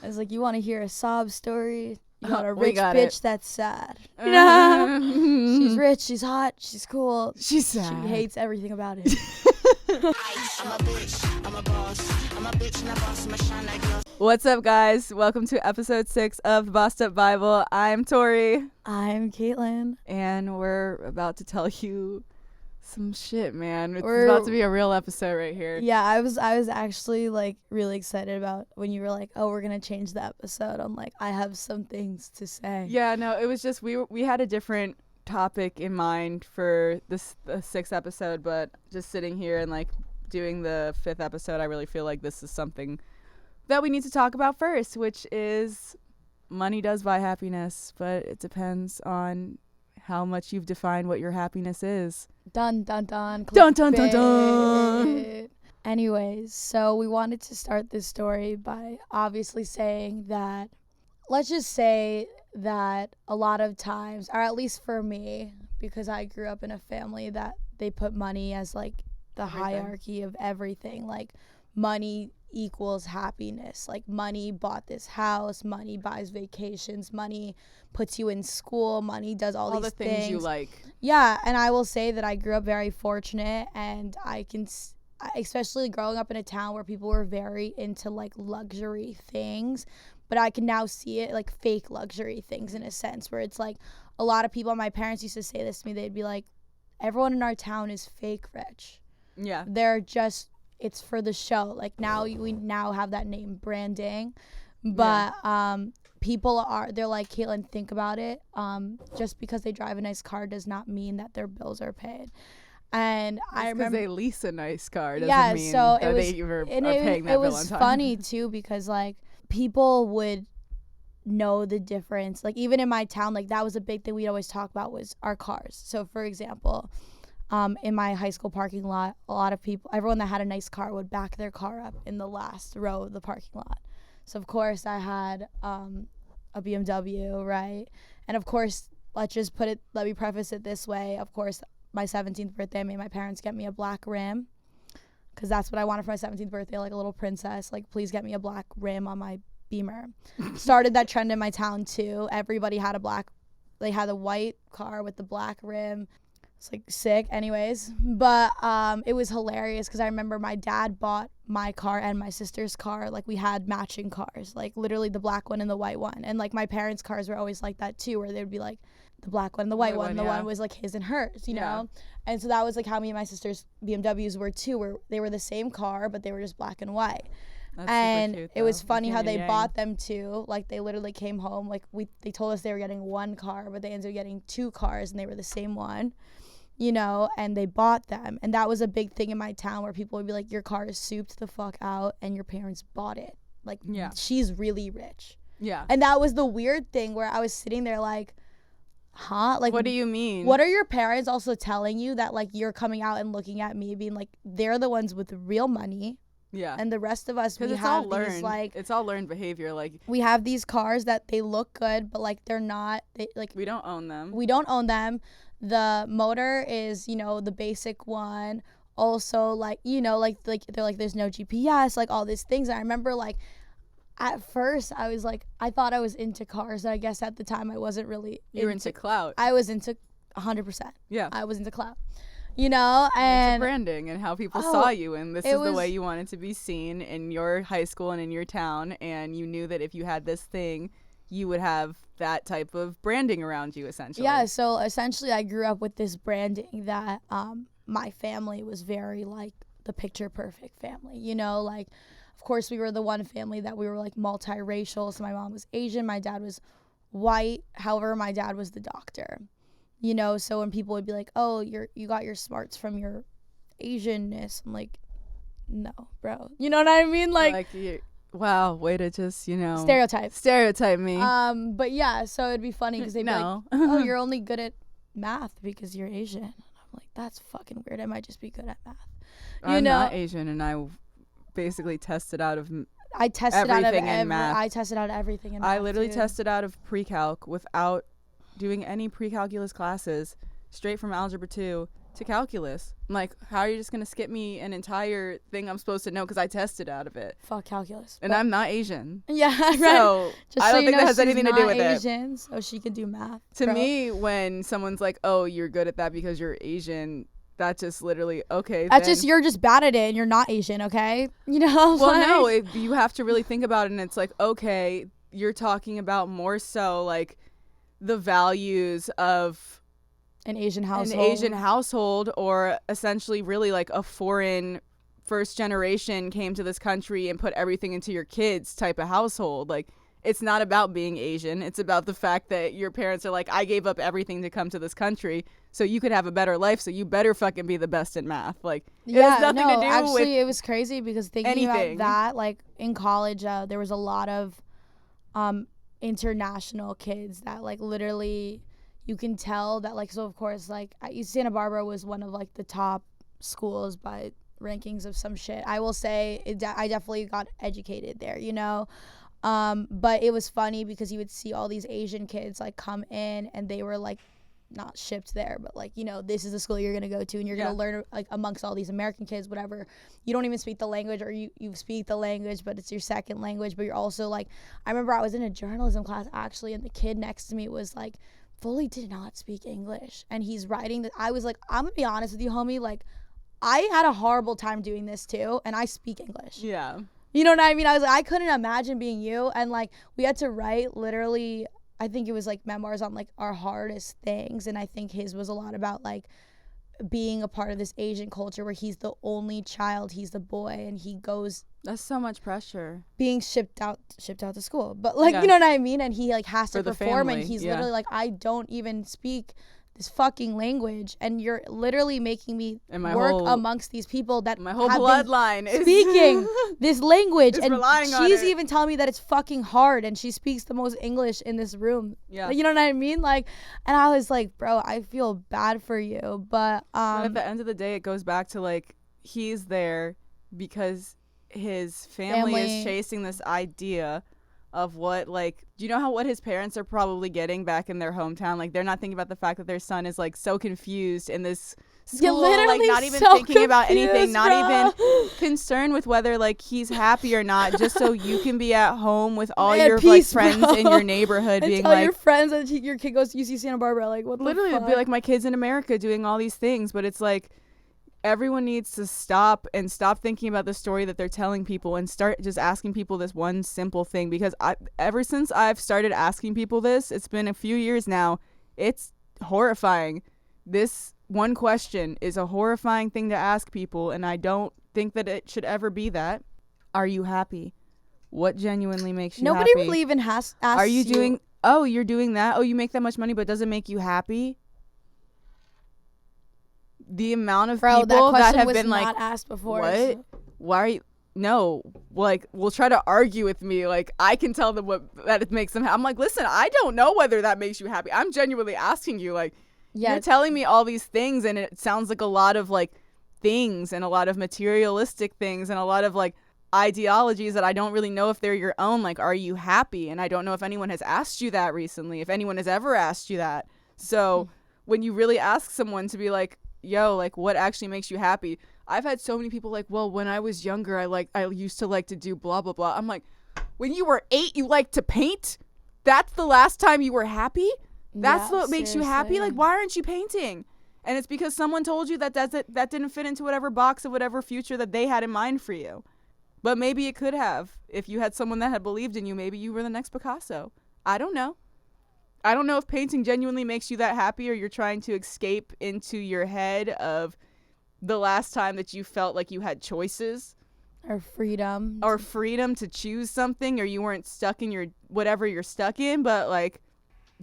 I was like, you want to hear a sob story? You got a We rich got bitch it. that's sad. She's rich, she's hot, she's cool. She's sad. She hates everything about it. What's up, guys? Welcome to episode 6 of Bossed Up Bible. I'm Tori, I'm Caitlin. and we're about to tell you some shit, man. It's We're- about to be a real episode right here. Yeah, I was actually like really excited about when you were like, oh, we're gonna change the episode. I'm like, I have some things to say. Yeah, no, it was just we had a different topic in mind for the 6th episode, but just sitting here and like doing the 5th episode, I really feel like this is something that we need to talk about first, which is money does buy happiness, but it depends on how much you've defined what your happiness is. Dun dun dun. Dun dun dun dun. Clickbait. Anyways, so we wanted to start this story by obviously saying that, let's just say that a lot of times, or at least for me, because I grew up in a family that they put money as like the hierarchy of everything. Like money equals happiness. Like money bought this house, money buys vacations, money puts you in school, money does all these the things you like. Yeah, and I will say that I grew up very fortunate, and I can especially growing up in a town where people were very into like luxury things, but I can now see it like fake luxury things in a sense where it's like a lot of people, my parents used to say this to me, they'd be like, everyone in our town is fake rich. Yeah. They're just, it's for the show. Like now we now have that name branding, but people they're like, Caitlin, think about it. Just because they drive a nice car does not mean that their bills are paid. And I remember because they lease a nice car doesn't mean so that it was, they are and paying that it bill on was time. funny too because like people would know the difference. Like even in my town, like that was a big thing we'd always talk about was our cars. So for example, in my high school parking lot, a lot of people, everyone that had a nice car would back their car up in the last row of the parking lot. So of course I had a BMW, right? And of course, let me preface it this way. Of course, my 17th birthday, I made my parents get me a black rim because that's what I wanted for my 17th birthday, like a little princess. Like, please get me a black rim on my Beamer. Started that trend in my town too. Everybody had they had a white car with the black rim. It's like sick anyways, but it was hilarious because I remember my dad bought my car and my sister's car. Like we had matching cars, like literally the black one and the white one. And like my parents' cars were always like that too, where they would be like the black one and the white one. The one was like his and hers, you know? And so that was like how me and my sister's BMWs were too, where they were the same car, but they were just black and white. That's and super cute, it was though. funny how Yin they and bought them too. Like they literally came home, like they told us they were getting one car, but they ended up getting 2 cars and they were the same one. You know, and they bought them. And that was a big thing in my town where people would be like, your car is souped the fuck out and your parents bought it. Like, she's really rich. Yeah. And that was the weird thing where I was sitting there like, huh? Like, what do you mean? What are your parents also telling you that, like, you're coming out and looking at me being like, they're the ones with real money. Yeah. And the rest of us, we it's have all learned. these, like... It's all learned behavior. Like, we have these cars that they look good, but, like, they're not... we don't own them. We don't own them. The motor is, you know, the basic one. Also, like, you know, like they're like, there's no GPS, like all these things. And I remember, like, at first I was like, I thought I was into cars. I guess at the time I wasn't really. You were into clout. I was into 100%. Yeah. I was into clout. You know, and into branding and how people saw you, and this is the way you wanted to be seen in your high school and in your town, and you knew that if you had this thing, you would have that type of branding around you, essentially. Yeah, so essentially I grew up with this branding that my family was very, like, the picture-perfect family, you know? Like, of course, we were the one family that we were, like, multiracial. So my mom was Asian, my dad was white. However, my dad was the doctor, you know? So when people would be like, oh, you got your smarts from your Asianness, I'm like, no, bro. You know what I mean? Like wow, way to just, you know, stereotype me. But yeah, so it'd be funny because they'd be like, oh, you're only good at math because you're Asian. And I'm like, that's fucking weird. I might just be good at math. I'm not Asian, and I basically tested out of everything in math. I tested out of everything in math. I literally tested out of pre-calc without doing any pre-calculus classes, straight from algebra 2 to calculus. I'm like, how are you just going to skip me an entire thing I'm supposed to know because I tested out of it? Fuck calculus. And I'm not Asian. Yeah, right. So just I don't so think that has she's anything to do with Asian, it. so she can do math. To bro. me, when someone's like, oh, you're good at that because you're Asian, that's just literally, okay. That's just, you're just bad at it and you're not Asian, okay? You know? Well, like, no, you have to really think about it, and it's like, okay, you're talking about more so like the values of an Asian household, or essentially really like a foreign first generation came to this country and put everything into your kids type of household. Like, it's not about being Asian. It's about the fact that your parents are like, I gave up everything to come to this country so you could have a better life, so you better fucking be the best in math. Like, it has nothing to do actually, with it was crazy because thinking anything. about that, like in college, there was a lot of international kids that like literally you can tell that, like, so of course, like Santa Barbara was one of like the top schools by rankings of some shit. I will say I definitely got educated there, you know. But it was funny because you would see all these Asian kids like come in and they were like not shipped there, but like, you know, this is the school you're gonna go to and you're gonna learn like amongst all these American kids, whatever. You don't even speak the language, or you speak the language but it's your second language, but you're also like, I remember I was in a journalism class actually, and the kid next to me was like fully did not speak English, and he's writing that. I was like, I'm gonna be honest with you, homie, like I had a horrible time doing this too, and I speak English. Yeah. You know what I mean? I was like, I couldn't imagine being you. And like, we had to write literally, I think it was like memoirs on like our hardest things. And I think his was a lot about like being a part of this Asian culture where he's the only child, he's the boy, and he goes. That's so much pressure. Being shipped out to school. But like, you know what I mean? And he like has to perform, family, and he's literally like, I don't even speak this fucking language, and you're literally making me work amongst these people that my whole bloodline is speaking this language, and she's on even telling me that it's fucking hard, and she speaks the most English in this room. Yeah, you know what I mean? Like, and I was like, bro, I feel bad for you, but at the end of the day, it goes back to like, he's there because his family is chasing this idea of what, like, do you know what his parents are probably getting back in their hometown? Like, they're not thinking about the fact that their son is like so confused in this school, like not even thinking about anything, not even concerned with whether like he's happy or not, just so you can be at home with all your like friends in your neighborhood, and being tell like your friends that your kid goes to UC Santa Barbara, like what the literally fuck? It'd be like, my kid's in America doing all these things, but it's like, everyone needs to stop thinking about the story that they're telling people and start just asking people this one simple thing. Because ever since I've started asking people this, it's been a few years now, it's horrifying. This one question is a horrifying thing to ask people, and I don't think that it should ever be that. Are you happy? What genuinely makes you happy? Nobody really even has asked. Are you doing, oh, you're doing that? Oh, you make that much money, but does it make you happy? The amount of people that have been like, asked before. What? So. Why are you? No, like, will try to argue with me. Like, I can tell them that it makes them happy. I'm like, listen, I don't know whether that makes you happy. I'm genuinely asking you. Like, you're telling me all these things, and it sounds like a lot of like things and a lot of materialistic things and a lot of like ideologies that I don't really know if they're your own. Like, are you happy? And I don't know if anyone has asked you that recently, if anyone has ever asked you that. So when you really ask someone to be like, yo, like, what actually makes you happy? I've had so many people like, well, when I was younger, I used to like to do blah, blah, blah. I'm like, when you were 8, you liked to paint? That's the last time you were happy? That's what makes you happy? Like, why aren't you painting? And it's because someone told you that that didn't fit into whatever box of whatever future that they had in mind for you. But maybe it could have. If you had someone that had believed in you, maybe you were the next Picasso. I don't know. I don't know if painting genuinely makes you that happy, or you're trying to escape into your head of the last time that you felt like you had choices. Or freedom. Or freedom to choose something, or you weren't stuck in your whatever you're stuck in. But like,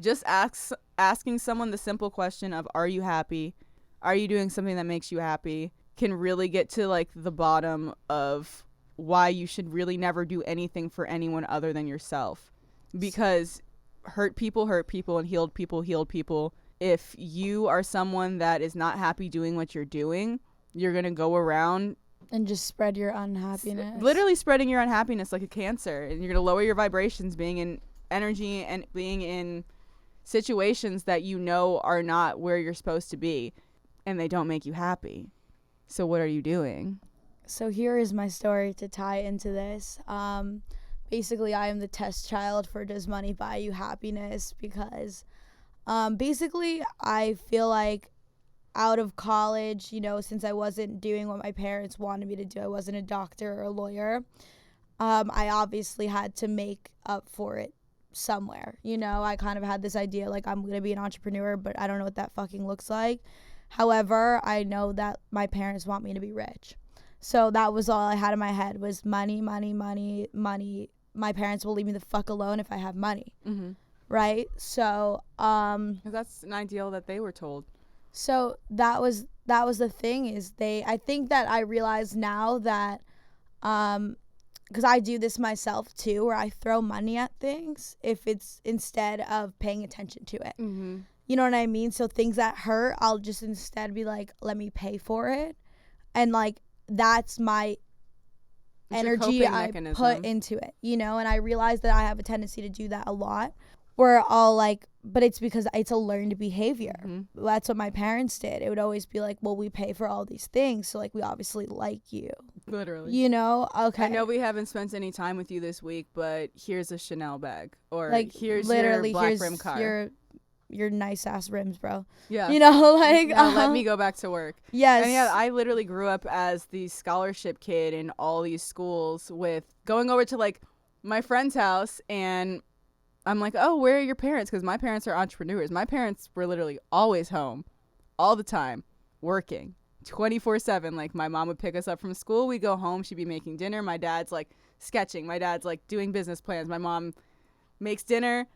just asking someone the simple question of, are you happy? Are you doing something that makes you happy? Can really get to like the bottom of why you should really never do anything for anyone other than yourself. Because hurt people and healed people. If you are someone that is not happy doing what you're doing, you're going to go around and just spread your unhappiness. Literally spreading your unhappiness like a cancer. And you're going to lower your vibrations, being in energy and being in situations that you know are not where you're supposed to be. and they don't make you happy. So what are you doing? So here is my story to tie into this. Basically, I am the test child for does money buy you happiness? Because basically, I feel like out of college, you know, since I wasn't doing what my parents wanted me to do, I wasn't a doctor or a lawyer, I obviously had to make up for it somewhere. You know, I kind of had this idea like I'm going to be an entrepreneur, but I don't know what that fucking looks like. However, I know that my parents want me to be rich. So that was all I had in my head was money, money, money, money. My parents will leave me the fuck alone if I have money. Mm-hmm. Right? So, 'cause that's an ideal that they were told. So that was the thing is I think that I realize now that, because I do this myself too, where I throw money at things if it's instead of paying attention to it. Mm-hmm. You know what I mean? So things that hurt, I'll just instead be like, let me pay for it. And like, that's my energy I put into it, you know? And I realize that I have a tendency to do that a lot where I'll like, but it's because it's a learned behavior. Mm-hmm. That's what my parents did. It would always be like, well, we pay for all these things. So like, we obviously like you. Literally. You know? Okay. I know we haven't spent any time with you this week, but here's a Chanel bag. Or like, here's literally, your black rim car. Your nice ass rims, bro. Yeah. You know, like now let me go back to work. Yes. And yeah, I literally grew up as the scholarship kid in all these schools with going over to like my friend's house and I'm like, oh, where are your parents? Because my parents are entrepreneurs. My parents were literally always home all the time working 24/7. Like my mom would pick us up from school. We'd go home. She'd be making dinner. My dad's like sketching. My dad's like doing business plans. My mom makes dinner.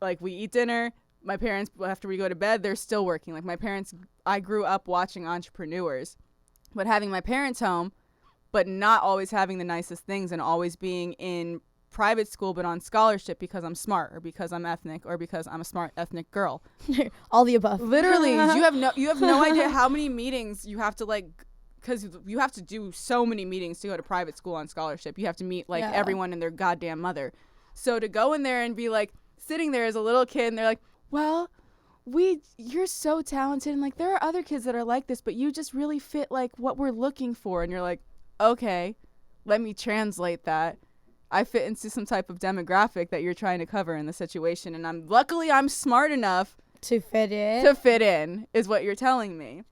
Like we eat dinner. My parents, after we go to bed, they're still working. Like my parents, I grew up watching entrepreneurs, but having my parents home, but not always having the nicest things and always being in private school, but on scholarship because I'm smart or because I'm ethnic or because I'm a smart ethnic girl. All the above. Literally, you have no idea how many meetings you have to like, because you have to do so many meetings to go to private school on scholarship. You have to meet like everyone and their goddamn mother. So to go in there and be like sitting there as a little kid and they're like, well, you're so talented and like there are other kids that are like this, but you just really fit like what we're looking for. And you're like, okay, let me translate that. I fit into some type of demographic that you're trying to cover in the situation, and I'm smart enough to fit in. To fit in is what you're telling me.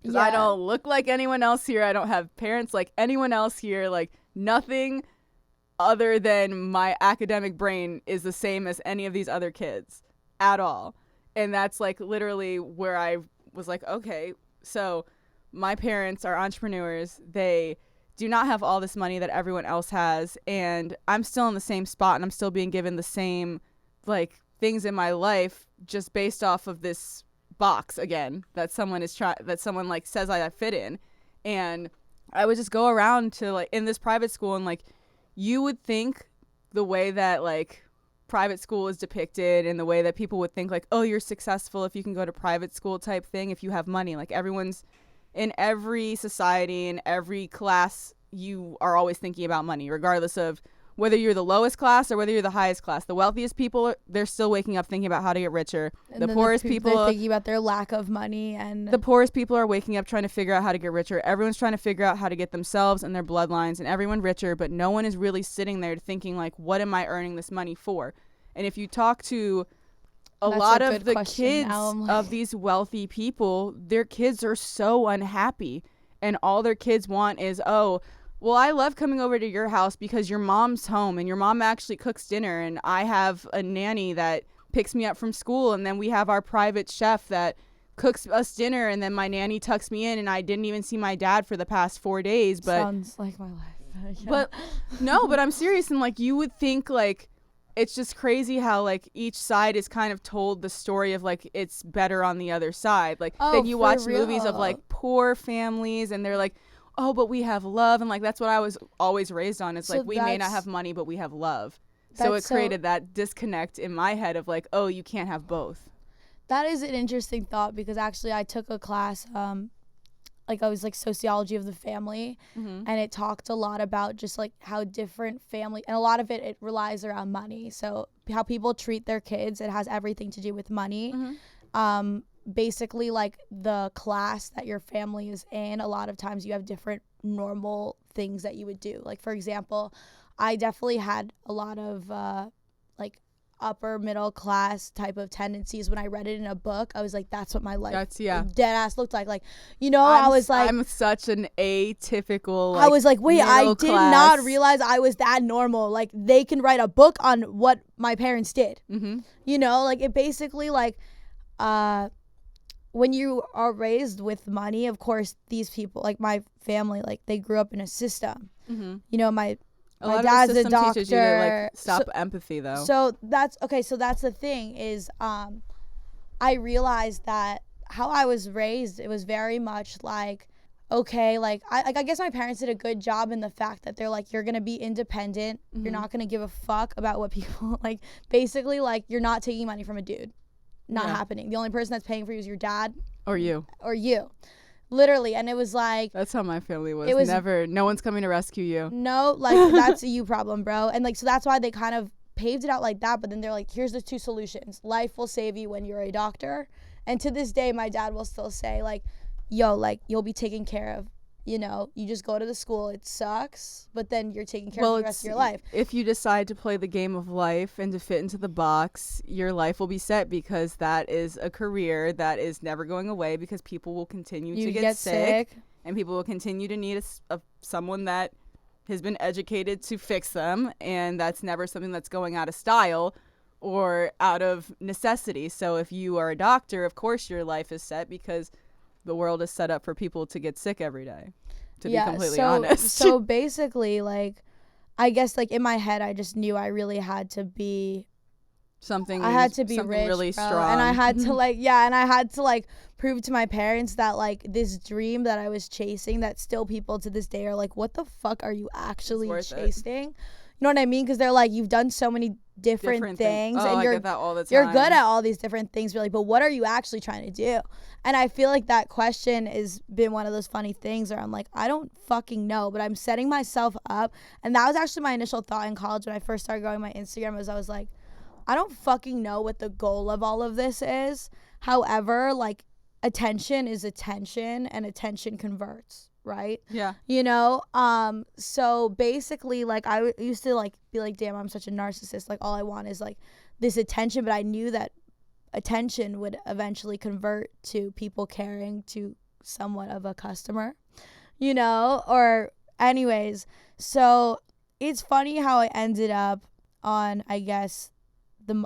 Because I don't look like anyone else here. I don't have parents like anyone else here. Like nothing other than my academic brain is the same as any of these other kids at all. And that's like literally where I was like, okay, so my parents are entrepreneurs. They do not have all this money that everyone else has. And I'm still in the same spot and I'm still being given the same like things in my life just based off of this box again that someone like says I fit in. And I would just go around to like in this private school and like you would think the way that like private school is depicted and the way that people would think like, oh, you're successful if you can go to private school type thing if you have money. Like everyone's in every society, in every class, you are always thinking about money, regardless of whether you're the lowest class or whether you're the highest class. The wealthiest people, they're still waking up thinking about how to get richer. And the poorest people are thinking about their lack of money. And the poorest people are waking up trying to figure out how to get richer. Everyone's trying to figure out how to get themselves and their bloodlines and everyone richer, but no one is really sitting there thinking like, what am I earning this money for? And if you talk to a lot of the kids of these wealthy people, their kids are so unhappy and all their kids want is, oh, well, I love coming over to your house because your mom's home and your mom actually cooks dinner and I have a nanny that picks me up from school and then we have our private chef that cooks us dinner and then my nanny tucks me in and I didn't even see my dad for the past 4 days. But sounds like my life. Yeah. But no, but I'm serious. And like you would think like it's just crazy how like each side is kind of told the story of like it's better on the other side. Like then you watch movies of like poor families and they're like, oh, but we have love. And like that's what I was always raised on. It's so like we may not have money, but we have love. So it created that disconnect in my head of like, oh, you can't have both. That is an interesting thought because actually I took a class like I was like sociology of the family, and it talked a lot about just like how different family, and a lot of it relies around money. So how people treat their kids, it has everything to do with money. basically like the class that your family is in, a lot of times you have different normal things that you would do. Like, for example, I definitely had a lot of like upper middle class type of tendencies. When I read it in a book, I was like, that's what my life dead ass looked like. You know, I was like, I'm such an atypical, like, I was like, wait, I did class. not realize I was that normal. Like, they can write a book on what my parents did. Mm-hmm. You know, like, it basically, like, when you are raised with money, of course, these people, like my family, like, they grew up in a system. Mm-hmm. You know, my of dad's the a system doctor. teaches you to, like, stop empathy, though. So that's the thing is, I realized that how I was raised, it was very much like, okay, like, I guess my parents did a good job in the fact that they're like, you're going to be independent. Mm-hmm. You're not going to give a fuck about what people, like, basically, like, you're not taking money from a dude. Not happening. The only person that's paying for you is your dad. Or you. Literally. And it was like, that's how my family was. It was never, no one's coming to rescue you. No, like, that's a you problem, bro. And like, so that's why they kind of paved it out like that. But then they're like, here's the two solutions. Life will save you when you're a doctor. And to this day, my dad will still say, like, yo, like, you'll be taken care of. You know, you just go to the school. It sucks, but then you're taking care of the rest of your life. If you decide to play the game of life and to fit into the box, your life will be set, because that is a career that is never going away, because people will continue to get sick, and people will continue to need someone that has been educated to fix them, and that's never something that's going out of style or out of necessity. So if you are a doctor, of course your life is set, because the world is set up for people to get sick every day, to be completely honest. So basically, like, I guess, like, in my head, I just knew I really had to be something rich, really bro. strong. And I had to, like, and I had to, like, prove to my parents that, like, this dream that I was chasing, that still people to this day are like, what the fuck are you actually chasing? You know what I mean? Because they're like, you've done so many different things, and you're I get that all the time. You're good at all these different things, really, but what are you actually trying to do? And I feel like that question has been one of those funny things where I'm like, I don't fucking know, but I'm setting myself up. And that was actually my initial thought in college when I first started growing my Instagram, was I was like, I don't fucking know what the goal of all of this is. However, like, attention is attention, and attention converts, right? Yeah. You know, so basically, like, I used to, like, be like, damn, I'm such a narcissist. Like, all I want is, like, this attention, but I knew that attention would eventually convert to people caring to somewhat of a customer, you know, or anyways. So it's funny how I ended up on, I guess,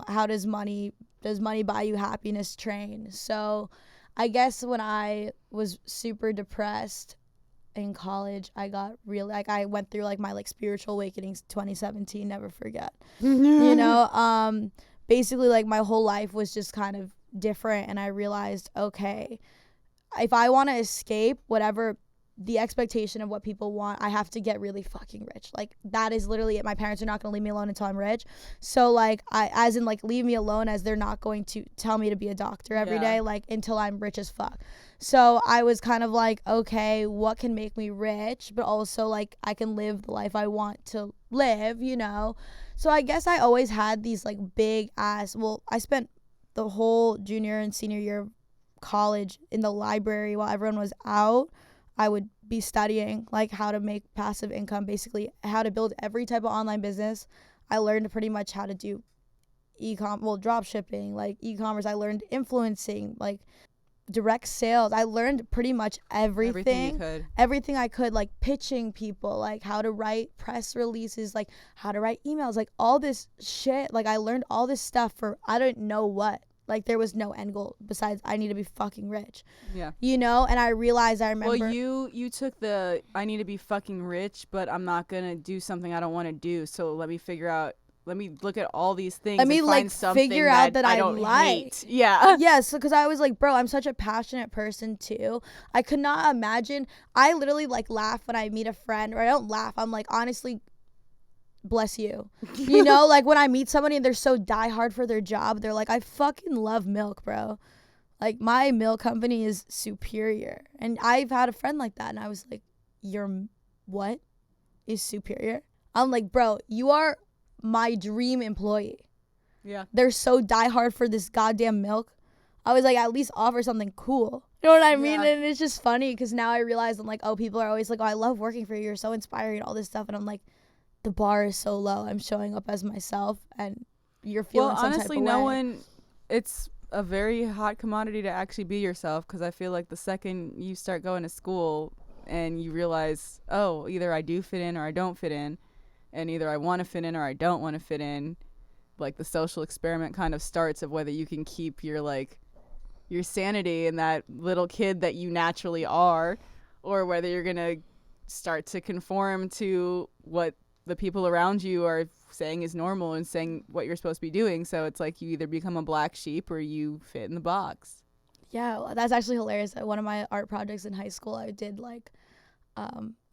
how does money buy you happiness train. So I guess when I was super depressed in college, I got really, like, I went through, like, my, like, spiritual awakenings 2017, never forget. You know, basically, like, my whole life was just kind of different, and I realized, okay, if I want to escape whatever the expectation of what people want, I have to get really fucking rich. Like, that is literally it. My parents are not going to leave me alone until I'm rich. So, like, as in, like, leave me alone, as they're not going to tell me to be a doctor every day, like, until I'm rich as fuck. So I was kind of like, okay, what can make me rich, but also, like, I can live the life I want to live, you know? So I guess I always had these, like, big ass, well, I spent the whole junior and senior year of college in the library while everyone was out. I would be studying, like, how to make passive income, basically how to build every type of online business. I learned pretty much how to do drop shipping, like, e-commerce. I learned influencing, like, direct sales. I learned pretty much everything I could, like, pitching people, like, how to write press releases, like, how to write emails, like, all this shit. Like, I learned all this stuff for I don't know what. Like, there was no end goal besides I need to be fucking rich. Yeah. You know? And I realized, I remember. Well, you took the I need to be fucking rich, but I'm not going to do something I don't want to do. So let me look at all these things. Let me, and like, find something figure out that I don't like. Hate. Yeah. Yeah, so because I was like, bro, I'm such a passionate person too. I could not imagine. I literally, like, laugh when I meet a friend, or I don't laugh. I'm like, honestly, bless you. You know, like, when I meet somebody and they're so diehard for their job, they're like, I fucking love milk, bro. Like, my milk company is superior. And I've had a friend like that, and I was like, your what is superior? I'm like, bro, you are my dream employee. Yeah. They're so diehard for this goddamn milk. I was like, at least offer something cool. You know what I mean? Yeah. And it's just funny because now I realize I'm like, oh, people are always like, oh, I love working for you. You're so inspiring and all this stuff. And I'm like, the bar is so low. I'm showing up as myself and you're feeling some honestly, type of no way. one, it's a very hot commodity to actually be yourself, because I feel like the second you start going to school and you realize, oh, either I do fit in or I don't fit in, and either I want to fit in or I don't want to fit in, like the social experiment kind of starts of whether you can keep your like your sanity and that little kid that you naturally are, or whether you're gonna start to conform to what the people around you are saying is normal and saying what you're supposed to be doing. So it's like you either become a black sheep or you fit in the box. Yeah, that's actually hilarious. One of my art projects in high school, I did like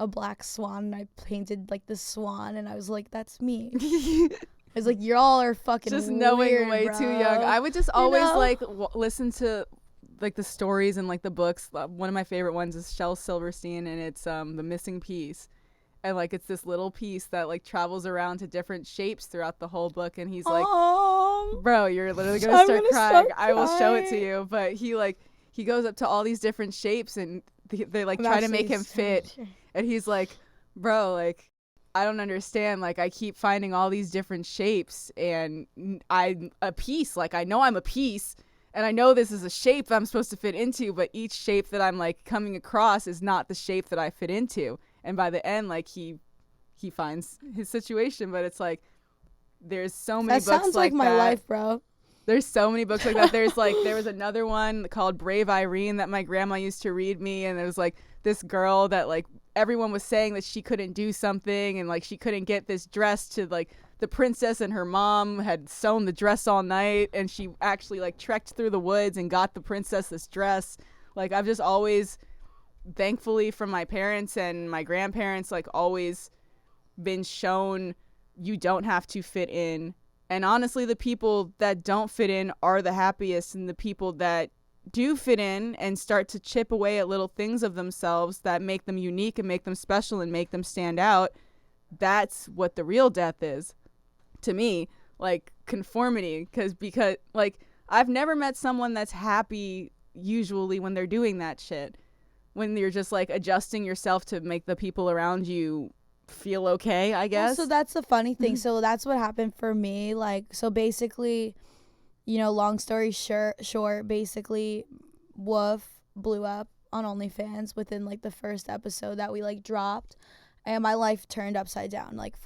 a black swan, and I painted like the swan, and I was like, that's me. I was like, y'all are fucking just knowing weird, way bro. too young. I would just always know? like listen to like the stories and like the books. One of my favorite ones is Shel Silverstein, and it's The Missing Piece. And like it's this little piece that like travels around to different shapes throughout the whole book, and he's like, bro, you're literally gonna start crying. I will show it to you. But he goes up to all these different shapes, and they like try to make him fit, and he's like, bro, like I don't understand. Like I keep finding all these different shapes, and I'm a piece. Like I know I'm a piece, and I know this is a shape I'm supposed to fit into, but each shape that I'm like coming across is not the shape that I fit into. And by the end, like he finds his situation, but it's like there's so many books like that. That sounds like my life, bro. There's so many books like that. There was another one called Brave Irene that my grandma used to read me, and it was like this girl that like everyone was saying that she couldn't do something, and like she couldn't get this dress to like the princess, and her mom had sewn the dress all night, and she actually like trekked through the woods and got the princess this dress. Like I've just always, thankfully from my parents and my grandparents, like always been shown you don't have to fit in. And honestly, the people that don't fit in are the happiest, and the people that do fit in and start to chip away at little things of themselves that make them unique and make them special and make them stand out, that's what the real death is to me. Like conformity, because like I've never met someone that's happy usually when they're doing that shit, when you're just like adjusting yourself to make the people around you feel okay, I guess. So that's the funny thing. So that's what happened for me. Like, so basically, you know, long story short, basically Wolf blew up on OnlyFans within like the first episode that we like dropped, and my life turned upside down. Like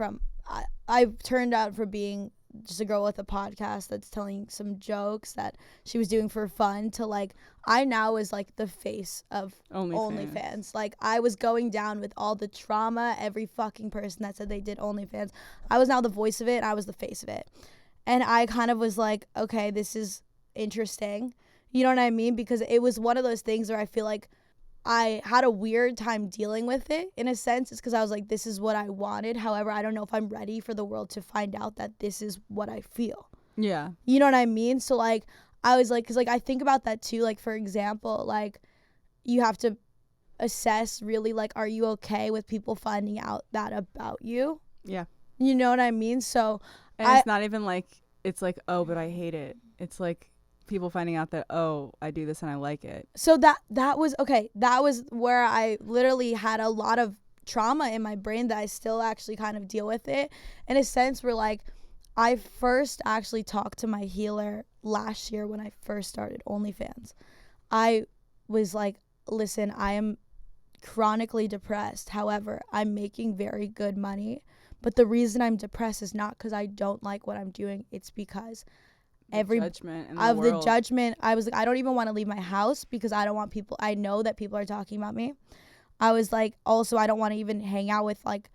I turned out for being just a girl with a podcast that's telling some jokes that she was doing for fun to like I now was like the face of OnlyFans. Like I was going down with all the trauma, every fucking person that said they did OnlyFans. I was now the voice of it, and I was the face of it. And I kind of was like, okay, this is interesting. You know what I mean? Because it was one of those things where I feel like I had a weird time dealing with it in a sense. It's because I was like, this is what I wanted. However, I don't know if I'm ready for the world to find out that this is what I feel. Yeah. You know what I mean? So like, I was like, because like I think about that too. Like, for example, like you have to assess really like, are you okay with people finding out that about you? Yeah. You know what I mean? So and it's not even like, it's like, oh, but I hate it. It's like people finding out that, oh, I do this and I like it. So that was okay. That was where I literally had a lot of trauma in my brain that I still actually kind of deal with it in a sense where like I first actually talked to my healer last year when I first started OnlyFans. I was like, listen, I am chronically depressed. However, I'm making very good money. But the reason I'm depressed is not because I don't like what I'm doing. It's because judgment in the world. The judgment. I was like, I don't even want to leave my house because I don't want people. I know that people are talking about me. I was like, also, I don't want to even hang out with like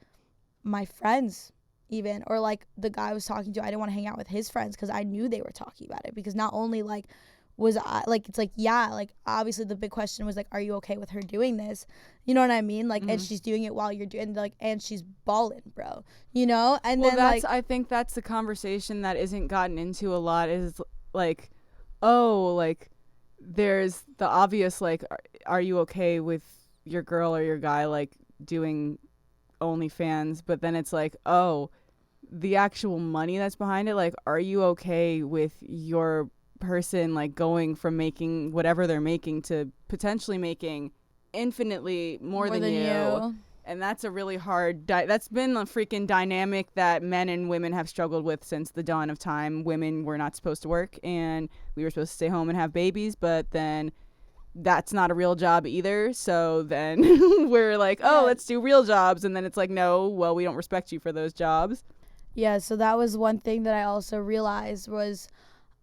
my friends even, or like the guy I was talking to. I didn't want to hang out with his friends because I knew they were talking about it. Because not only like was I like, it's like, yeah, like obviously the big question was like, are you okay with her doing this? You know what I mean? Like, and she's doing it while you're doing like, and she's balling, bro, you know? And well, then that's, like, I think that's the conversation that isn't gotten into a lot is like, oh, like there's the obvious, like, are you okay with your girl or your guy, like doing OnlyFans? But then it's like, oh, the actual money that's behind it. Like, are you okay with your person like going from making whatever they're making to potentially making infinitely more than you. And that's a really hard that's been a freaking dynamic that men and women have struggled with since the dawn of time. Women were not supposed to work and we were supposed to stay home and have babies, but then that's not a real job either. So then we're like, oh, let's do real jobs. And then it's like, no, well, we don't respect you for those jobs. Yeah, so that was one thing that I also realized was,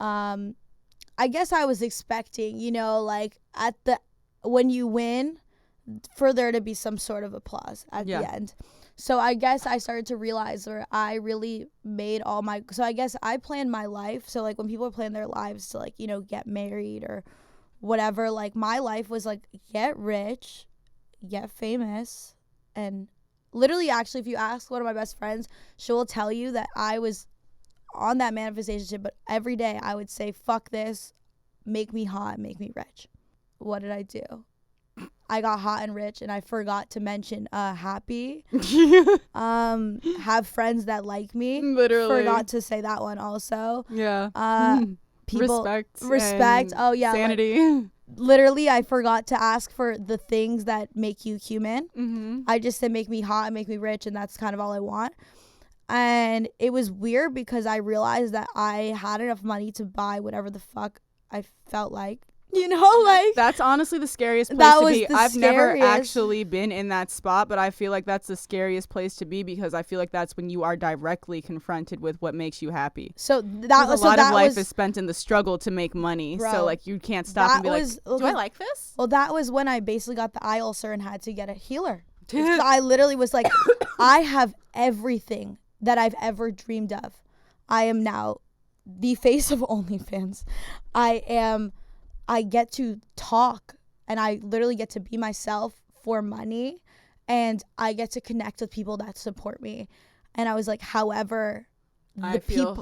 I guess I was expecting, you know, like when you win, for there to be some sort of applause at the end. So I guess I started to realize where I really made so I guess I planned my life. So like when people plan their lives to like, you know, get married or whatever, like my life was like get rich, get famous, and literally actually if you ask one of my best friends, she will tell you that I was on that manifestation shit, but every day I would say, fuck this, make me hot, make me rich. What did I do? I got hot and rich, and I forgot to mention happy. Have friends that like me. Literally. Forgot to say that one also. Yeah. People respect. Oh yeah. Sanity. Like, literally, I forgot to ask for the things that make you human. Mm-hmm. I just said make me hot and make me rich, and that's kind of all I want. And it was weird because I realized that I had enough money to buy whatever the fuck I felt like. You know, like that's honestly the scariest place to be. I've never scariest. actually been in that spot, but I feel like that's the scariest place to be because I feel like that's when you are directly confronted with what makes you happy. So that was a lot of life is spent in the struggle to make money. Bro, so like you can't stop and be like, do I like this? Well, that was when I basically got the eye ulcer and had to get a healer. I literally was like, I have everything that I've ever dreamed of. I am now the face of OnlyFans. I get to talk and I literally get to be myself for money and I get to connect with people that support me. And I was like, however, I feel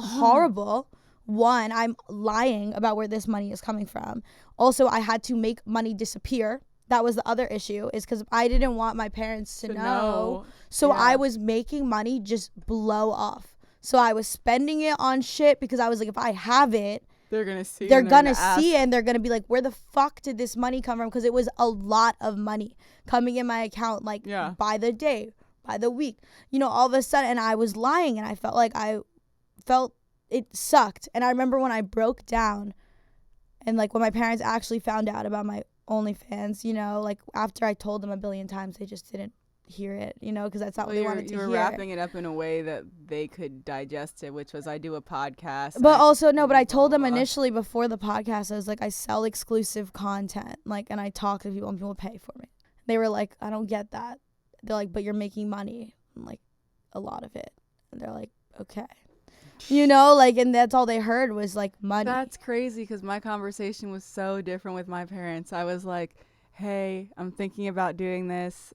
horrible. One, I'm lying about where this money is coming from. Also, I had to make money disappear. That was the other issue is because I didn't want my parents to know. So I was making money just blow off. So I was spending it on shit because I was like, if I have it, they're going to see it and they're going to be like, where the fuck did this money come from? Because it was a lot of money coming in my account, like by the day, by the week, you know, all of a sudden. And I was lying and I felt it sucked. And I remember when I broke down and like when my parents actually found out about my OnlyFans, you know, like after I told them a billion times, they just didn't hear it, you know, because that's not what they wanted to hear. You were wrapping it up in a way that they could digest it, which was I do a podcast. But I told them initially before the podcast, I was like, I sell exclusive content, like, and I talk to people and people pay for me. They were like, I don't get that. They're like, but you're making money, and like a lot of it. And they're like, okay. You know, like, and that's all they heard was like money. That's crazy because my conversation was so different with my parents. I was like, hey, I'm thinking about doing this.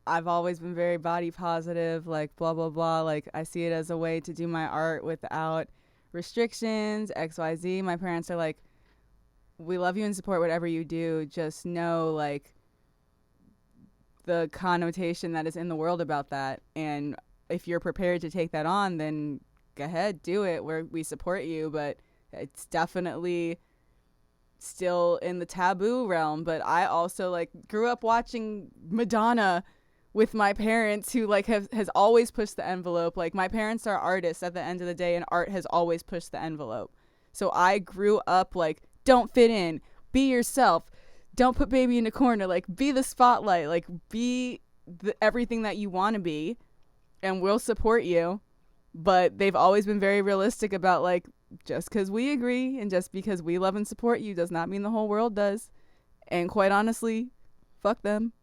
I've always been very body positive, like blah, blah, blah. Like I see it as a way to do my art without restrictions, XYZ. My parents are like, we love you and support whatever you do. Just know like the connotation that is in the world about that. And if you're prepared to take that on, then go ahead, do it. We support you, but it's definitely still in the taboo realm. But I also like grew up watching Madonna with my parents who like has always pushed the envelope. Like my parents are artists at the end of the day and art has always pushed the envelope. So I grew up like, don't fit in, be yourself, don't put baby in a corner, like be the spotlight, like be everything that you want to be and we'll support you. But they've always been very realistic about like, just because we agree and just because we love and support you does not mean the whole world does. And quite honestly, fuck them.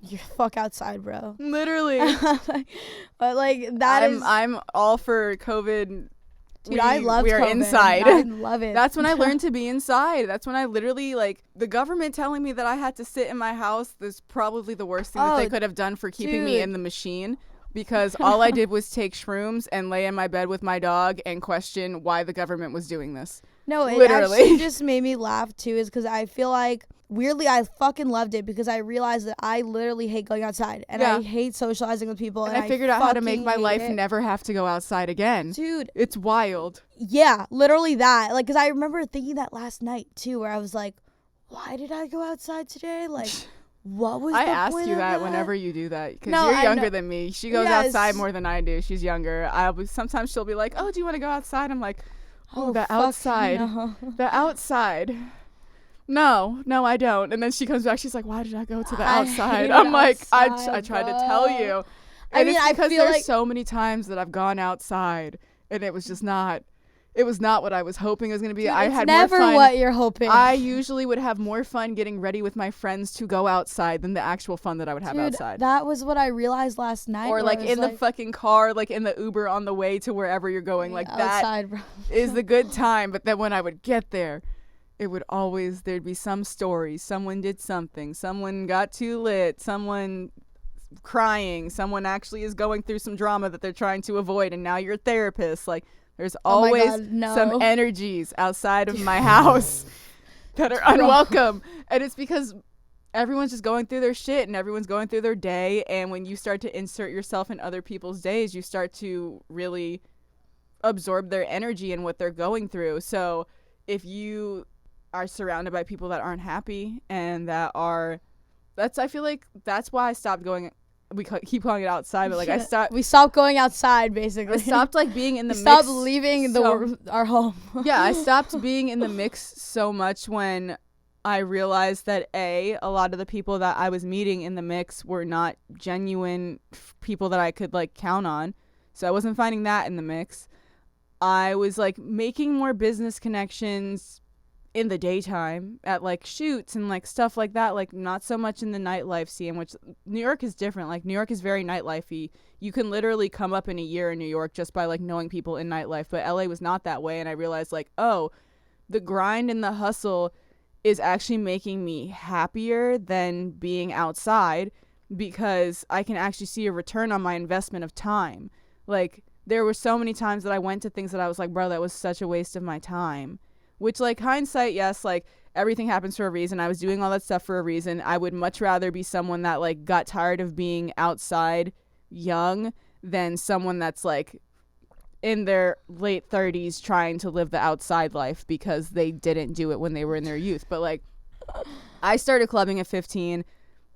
You fuck outside, bro. Literally. But like I'm all for COVID. Dude, I love we are COVID. inside. I love it. That's when I learned to be inside. That's when I literally like the government telling me that I had to sit in my house. That's probably the worst thing that they could have done for keeping me in the machine. Because all I did was take shrooms and lay in my bed with my dog and question why the government was doing this. No, it Literally. actually just made me laugh too, is because I feel like weirdly I fucking loved it because I realized that I literally hate going outside and I hate socializing with people, and I figured out how to make my life never have to go outside again. Dude, it's wild. Yeah, literally that. Like, because I remember thinking that last night too, where I was like, why did I go outside today? Like, what was I the ask point you of that whenever you do that, because No, you're I younger know. than me. She goes Yes. outside more than I do. She's younger. Sometimes she'll be like, oh, do you want to go outside? I'm like, oh, the fuck outside. no. The outside. No, I don't. And then she comes back. She's like, why did I go to the outside? I'm like, I tried to tell you. I And mean, it's I because feel there's like so many times that I've gone outside and it was just not. It was not what I was hoping it was going to be. dude, I it's had never more fun. what you're hoping. I usually would have more fun getting ready with my friends to go outside than the actual fun that I would have Dude, outside. that was what I realized last night. Or where like I was in the fucking car, like in the Uber on the way to wherever you're going. Like outside, bro. that is the good time. But then when I would get there, it would always, there'd be some story. Someone did something. Someone got too lit. Someone crying. Someone actually is going through some drama that they're trying to avoid. And now you're a therapist. Like, there's always some energies outside of my house that are unwelcome. And it's because everyone's just going through their shit and everyone's going through their day. And when you start to insert yourself in other people's days, you start to really absorb their energy and what they're going through. So if you are surrounded by people that aren't happy and that are, I feel like that's why I stopped going. We keep calling it outside, but like we stopped going outside basically. I stopped like being in the mix. Stopped leaving our home. Yeah, I stopped being in the mix so much when I realized that a lot of the people that I was meeting in the mix were not genuine people that I could like count on. So I wasn't finding that in the mix. I was like making more business connections in the daytime at like shoots and like stuff like that, like not so much in the nightlife scene, which New York is different. Like New York is very nightlifey. You can literally come up in a year in New York just by like knowing people in nightlife, but LA was not that way. And I realized like, oh, the grind and the hustle is actually making me happier than being outside because I can actually see a return on my investment of time. Like there were so many times that I went to things that I was like, bro, that was such a waste of my time. Which, like, hindsight, yes, like, everything happens for a reason. I was doing all that stuff for a reason. I would much rather be someone that, like, got tired of being outside young than someone that's, like, in their late 30s trying to live the outside life because they didn't do it when they were in their youth. But, like, I started clubbing at 15.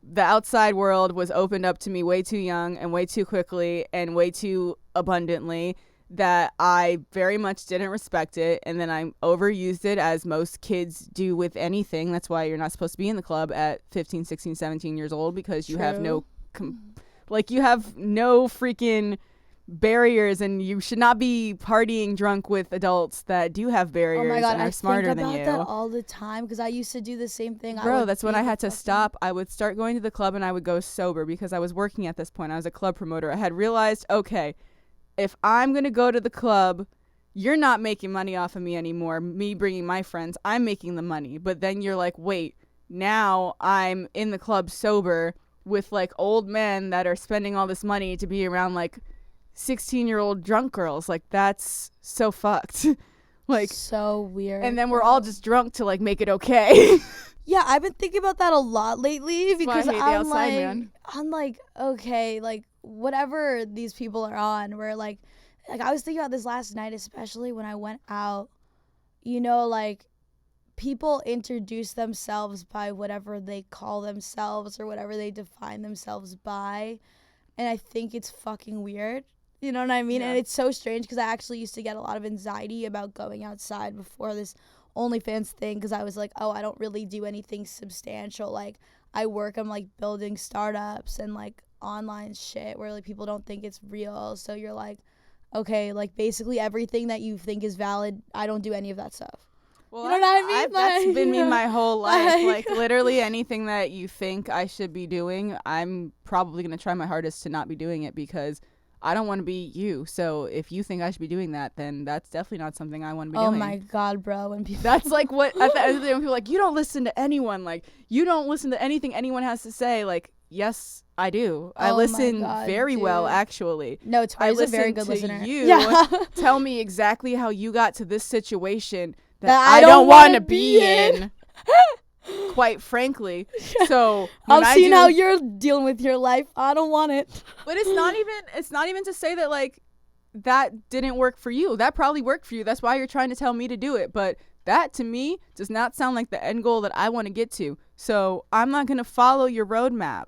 The outside world was opened up to me way too young and way too quickly and way too abundantly that I very much didn't respect it, and then I overused it as most kids do with anything. That's why you're not supposed to be in the club at 15, 16, 17 years old because you have no you have no freaking barriers, and you should not be partying drunk with adults that do have barriers and are smarter than you. I think about that all the time because I used to do the same thing. Bro, that's when I had to stop. I would start going to the club and I would go sober because I was working at this point. I was a club promoter. I had realized, okay, if I'm going to go to the club, you're not making money off of me anymore. Me bringing my friends, I'm making the money. But then you're like, wait, now I'm in the club sober with like old men that are spending all this money to be around like 16-year-old drunk girls. Like that's so fucked. Like so weird. And then we're all just drunk to like make it okay. Yeah, I've been thinking about that a lot lately because I'm like, okay, like whatever these people are on, where like I was thinking about this last night, especially when I went out, you know, like people introduce themselves by whatever they call themselves or whatever they define themselves by. And I think it's fucking weird. You know what I mean? Yeah. And it's so strange because I actually used to get a lot of anxiety about going outside before this OnlyFans thing because I was like, oh, I don't really do anything substantial. Like I work, I'm like building startups and like online shit where like people don't think it's real. So you're like, okay, like basically everything that you think is valid, I don't do any of that stuff. Well, you know what I mean? That's been me my whole life. Like literally anything that you think I should be doing, I'm probably going to try my hardest to not be doing it because I don't want to be you. So if you think I should be doing that, then that's definitely not something I want to be doing. Oh my God, bro. When people that's like what at the end of the day when people are like, you don't listen to anyone, like you don't listen to anything anyone has to say, like, yes, I do. I listen very well, actually. No, Tori's a very good listener. You tell me exactly how you got to this situation that I don't want to be in. Quite frankly. So I'm seeing how you're dealing with your life. I don't want it. But it's not even to say that like that didn't work for you. That probably worked for you. That's why you're trying to tell me to do it. But that to me does not sound like the end goal that I want to get to. So I'm not going to follow your roadmap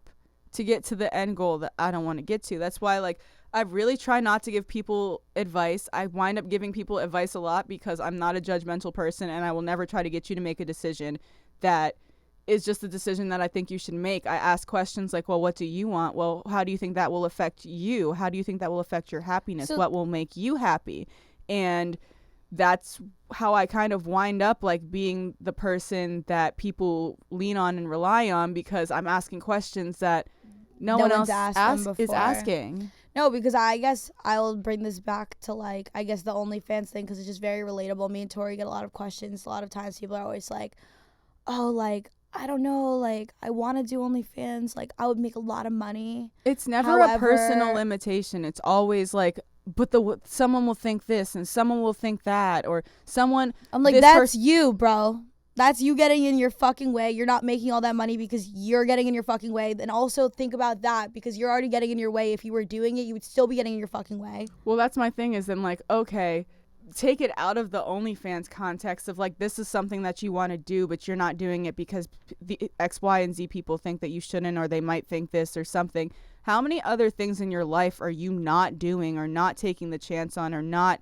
to get to the end goal that I don't want to get to. That's why like I really try not to give people advice. I wind up giving people advice a lot because I'm not a judgmental person, and I will never try to get you to make a decision that is just the decision that I think you should make. I ask questions like, well, what do you want? Well, how do you think that will affect you? How do you think that will affect your happiness? What will make you happy? And that's how I kind of wind up like being the person that people lean on and rely on, because I'm asking questions that no one else is asking. No, because I guess I'll bring this back to like, I guess the OnlyFans thing, because it's just very relatable. Me and Tori get a lot of questions. A lot of times people are always like, oh, like, I don't know, like, I want to do OnlyFans. Like, I would make a lot of money. It's never a personal limitation. It's always like, but someone will think this and someone will think that, or someone. I'm like, that's you, bro. That's you getting in your fucking way. You're not making all that money because you're getting in your fucking way. Then also think about that, because you're already getting in your way. If you were doing it, you would still be getting in your fucking way. Well, that's my thing, is then like, okay, take it out of the OnlyFans context of like, this is something that you want to do, but you're not doing it because the X, Y, and Z people think that you shouldn't, or they might think this or something. How many other things in your life are you not doing, or not taking the chance on, or not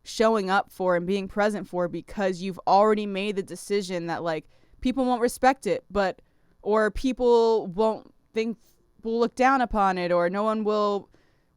showing up for and being present for, because you've already made the decision that like people won't respect it, or people will look down upon it, or no one will,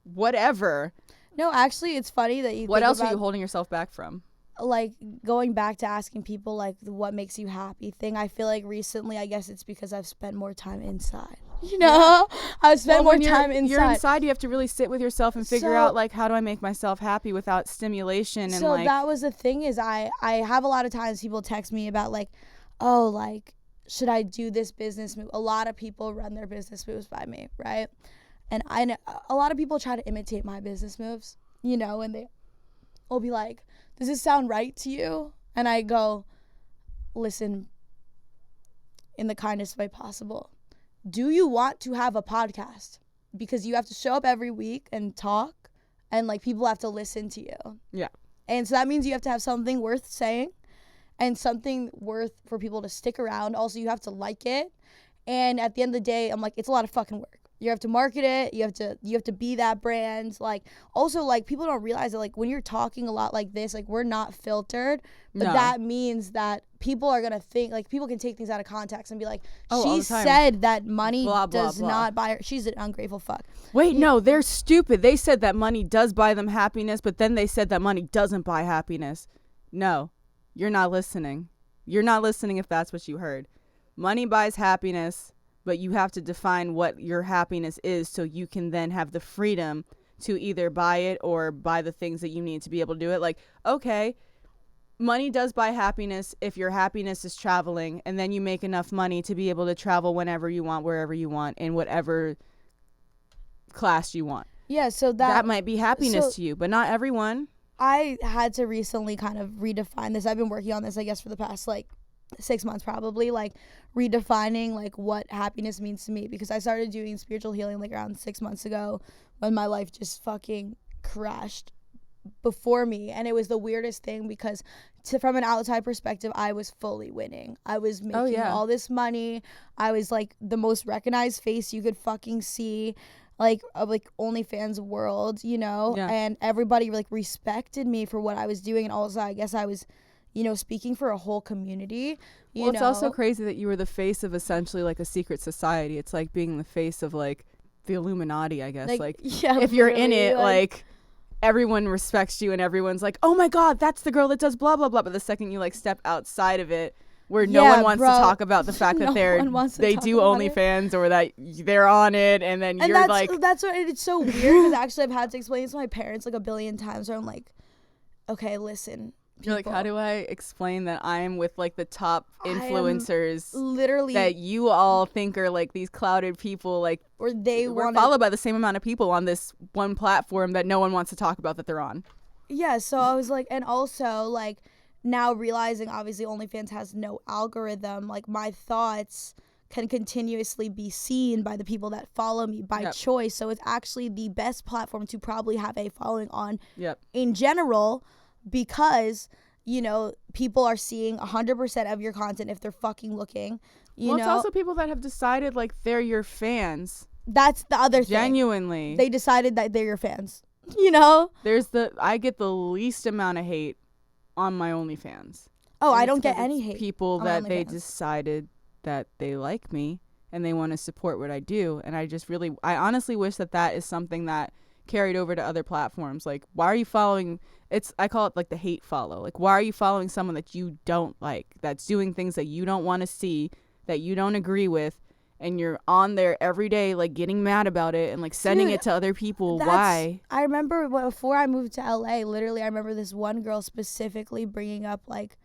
whatever. No, actually, it's funny that you. What else are you holding yourself back from? Like, going back to asking people like what makes you happy thing. I feel like recently, I guess it's because I've spent more time inside. You know, I've spent more time inside. You're inside. You have to really sit with yourself and figure out like, how do I make myself happy without stimulation? And so that was the thing, is I have a lot of times people text me about like, oh, like, should I do this business move? A lot of people run their business moves by me, right? And I know a lot of people try to imitate my business moves, you know, and they will be like, does this sound right to you? And I go, listen, in the kindest way possible, do you want to have a podcast? Because you have to show up every week and talk, and like people have to listen to you. Yeah. And so that means you have to have something worth saying and something worth for people to stick around. Also, you have to like it. And at the end of the day, I'm like, it's a lot of fucking work. You have to market it. You have to be that brand. Like, also, like, people don't realize that, like, when you're talking a lot like this, like, we're not filtered. But that means that people are going to think, like, people can take things out of context and be like, she said that money does not buy her. She's an ungrateful fuck. Wait, no, they're stupid. They said that money does buy them happiness, but then they said that money doesn't buy happiness. No, you're not listening. You're not listening if that's what you heard. Money buys happiness, but you have to define what your happiness is, so you can then have the freedom to either buy it or buy the things that you need to be able to do it. Like, okay, money does buy happiness if your happiness is traveling, and then you make enough money to be able to travel whenever you want, wherever you want, in whatever class you want. Yeah, so that might be happiness to you, but not everyone. I had to recently kind of redefine this. I've been working on this, I guess, for the past, like, 6 months probably, like redefining like what happiness means to me, because I started doing spiritual healing like around 6 months ago when my life just fucking crashed before me. And it was the weirdest thing, because from an outside perspective, I was fully winning. I was making all this money. I was like the most recognized face you could fucking see, like of like OnlyFans world, you know. And everybody like respected me for what I was doing. And also, I guess I was, you know, speaking for a whole community. Well, it's also crazy that you were the face of essentially like a secret society. It's like being the face of like the Illuminati, I guess. Like if you're in it, like everyone respects you and everyone's like, oh my God, that's the girl that does blah, blah, blah. But the second you like step outside of it, where no one wants to talk about the fact that they do OnlyFans or that they're on it, and then you're like, that's what it's so weird, because actually I've had to explain this to my parents like a billion times, where I'm like, okay, listen. You're like, how do I explain that I'm with like the top influencers literally that you all think are like these clouded people, like, or we're followed by the same amount of people on this one platform that no one wants to talk about that they're on. Yeah, so I was like, and also like now realizing obviously OnlyFans has no algorithm, like my thoughts can continuously be seen by the people that follow me by choice. So it's actually the best platform to probably have a following on in general, because, you know, people are seeing 100% of your content if they're fucking looking. You know? It's also people that have decided like they're your fans. That's the other thing. Genuinely. They decided that they're your fans. You know? I get the least amount of hate on my OnlyFans. Oh, I don't get any hate. People that they decided that they like me and they want to support what I do. And I honestly wish that is something that carried over to other platforms. Like, why are you following, I call it like the hate follow. Like, why are you following someone that you don't like, that's doing things that you don't want to see, that you don't agree with, and you're on there every day, like, getting mad about it and, like, sending it to other people? Why? I remember before I moved to LA, literally, I remember this one girl specifically bringing up, like,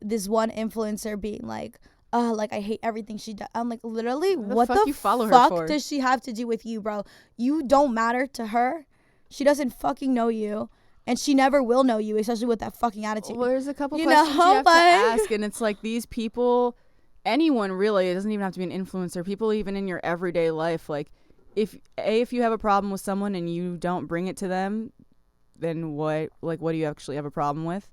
this one influencer being like, like, I hate everything she does. I'm like, literally, what the fuck does she have to do with you, bro? You don't matter to her. She doesn't fucking know you. And she never will know you, especially with that fucking attitude. Well, there's a couple questions you have to ask. And it's like, these people, anyone really, it doesn't even have to be an influencer, people even in your everyday life, like, if you have a problem with someone and you don't bring it to them, then what do you actually have a problem with?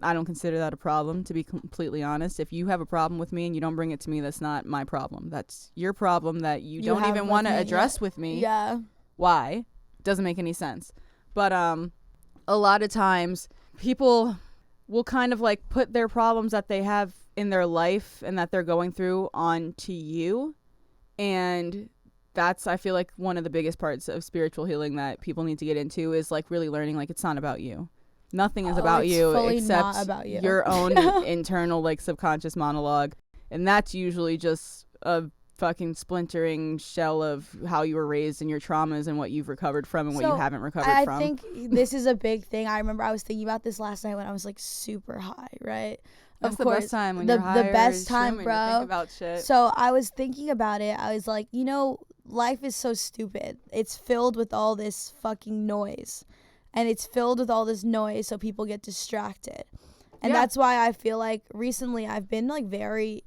I don't consider that a problem, to be completely honest. If you have a problem with me and you don't bring it to me, that's not my problem. That's your problem that you don't even want to address with me. Yeah. Why? Doesn't make any sense. But a lot of times people will kind of like put their problems that they have in their life and that they're going through onto you. And that's, I feel like, one of the biggest parts of spiritual healing that people need to get into is like really learning, like, it's not about you. Nothing is about you except about you. Your own internal, like, subconscious monologue. And that's usually just a fucking splintering shell of how you were raised and your traumas and what you've recovered from and what you haven't recovered from. I think this is a big thing. I remember I was thinking about this last night when I was, like, super high, right? That's the best time when you're high. The best time, bro. To think about shit. So I was thinking about it. I was like, you know, life is so stupid. It's filled with all this fucking noise. And it's filled with all this noise, so people get distracted. And that's why I feel like recently I've been, like, very,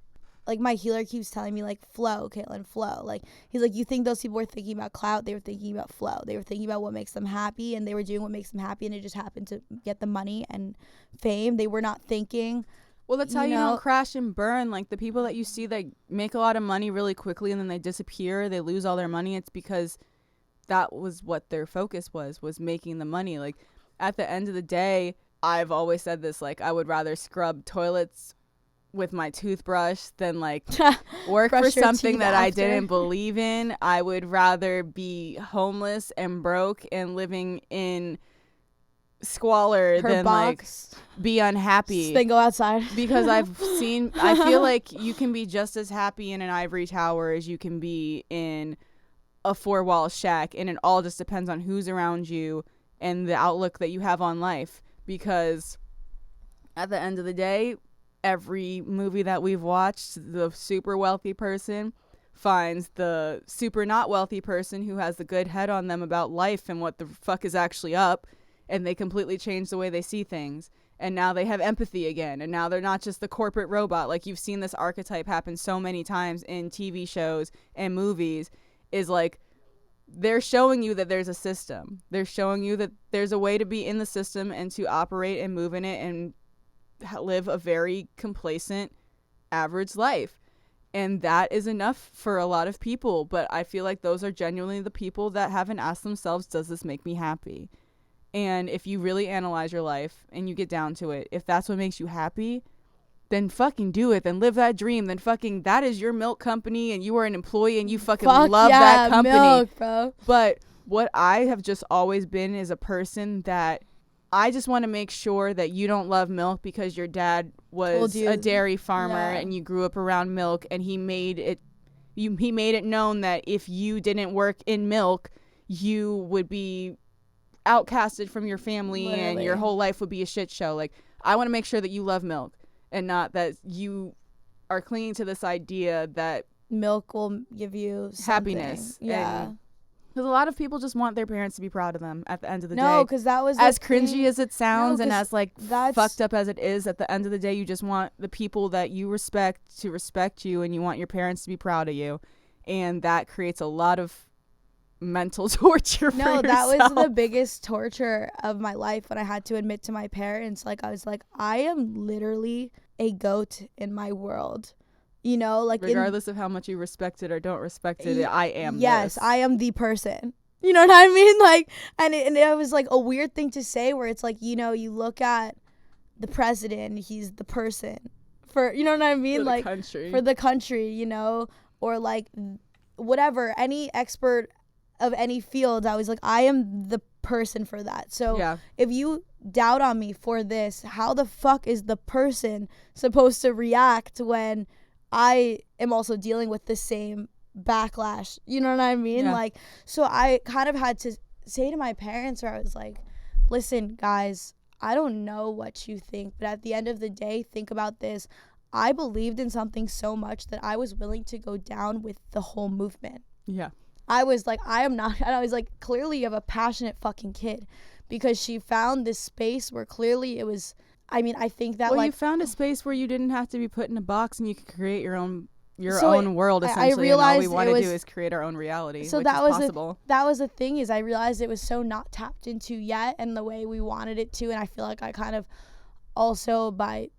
like, my healer keeps telling me, like, flow, Caitlin, flow. Like, he's like, you think those people were thinking about clout? They were thinking about flow. They were thinking about what makes them happy, and they were doing what makes them happy, and it just happened to get the money and fame. They were not thinking. Well, that's how you don't crash and burn. Like, the people that you see that make a lot of money really quickly and then they disappear, they lose all their money, it's because that was what their focus was making the money. Like, at the end of the day, I've always said this, like, I would rather scrub toilets with my toothbrush than, like, work for something that I didn't believe in. I would rather be homeless and broke and living in squalor than like be unhappy. Then go outside. Because I feel like you can be just as happy in an ivory tower as you can be in a 4-wall shack, and it all just depends on who's around you and the outlook that you have on life. Because at the end of the day, every movie that we've watched, the super wealthy person finds the super not wealthy person who has the good head on them about life and what the fuck is actually up, and they completely change the way they see things. And now they have empathy again, and now they're not just the corporate robot. Like, you've seen this archetype happen so many times in TV shows and movies, is like, they're showing you that there's a system. They're showing you that there's a way to be in the system and to operate and move in it and live a very complacent, average life. And that is enough for a lot of people. But I feel like those are genuinely the people that haven't asked themselves, does this make me happy? And if you really analyze your life and you get down to it, if that's what makes you happy, then fucking do it. Then live that dream. Then fucking, that is your milk company and you are an employee and you fucking love that company. Milk, bro. But what I have just always been is a person that I just want to make sure that you don't love milk because your dad was a dairy farmer and you grew up around milk, and he made it known that if you didn't work in milk, you would be outcasted from your family. Literally. And your whole life would be a shit show. Like, I want to make sure that you love milk and not that you are clinging to this idea that milk will give you something. Happiness. Yeah. Because a lot of people just want their parents to be proud of them at the end of the day. No, because that was as the cringy thing. as it sounds, and as like that's fucked up as it is, at the end of the day, you just want the people that you respect to respect you, and you want your parents to be proud of you, and that creates a lot of mental torture for No, that yourself. was the biggest torture of my life when I had to admit to my parents, like, I was like, I am literally a goat in my world. You know, like, regardless of how much you respect it or don't respect it, I am yes, this. I am the person. You know what I mean? Like, and it was like a weird thing to say, where it's like, you know, you look at the president, he's the person for, you know what I mean? For the like country. For the country, you know, or like whatever, any expert of any field, I was like, I am the person for that. So yeah. if you doubt on me for this, how the fuck is the person supposed to react when I am also dealing with the same backlash? You know what I mean? Yeah. Like, so I kind of had to say to my parents, where I was like, listen, guys, I don't know what you think, but at the end of the day, think about this. I believed in something so much that I was willing to go down with the whole movement. Yeah. I was like, I am not. And I was like, clearly you have a passionate fucking kid, because she found this space where clearly it was, I mean, I think that, well, like, you found a space where you didn't have to be put in a box, and you could create your own So own world, I essentially. And all we realized want it to was- do is create our own reality, so which that is was possible. that was the thing, is I realized it was so not tapped into yet, and the way we wanted it to. And I feel like I kind of also, by,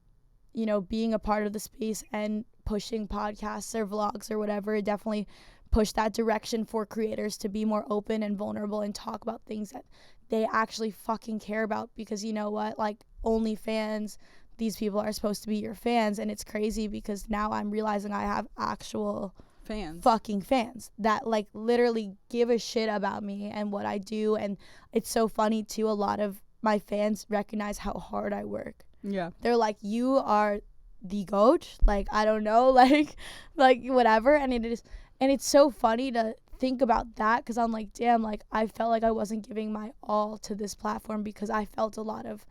you know, being a part of the space and pushing podcasts or vlogs or whatever, it definitely pushed that direction for creators to be more open and vulnerable and talk about things that they actually fucking care about. Because you know what, like, OnlyFans, these people are supposed to be your fans, and it's crazy because now I'm realizing I have actual Fans. fucking fans that, like, literally give a shit about me and what I do. And it's so funny too, a lot of my fans recognize how hard I work. Yeah. They're like, you are the goat, like, I don't know, like whatever. And it's so funny to think about that, because I'm like, damn, like, I felt like I wasn't giving my all to this platform because I felt a lot of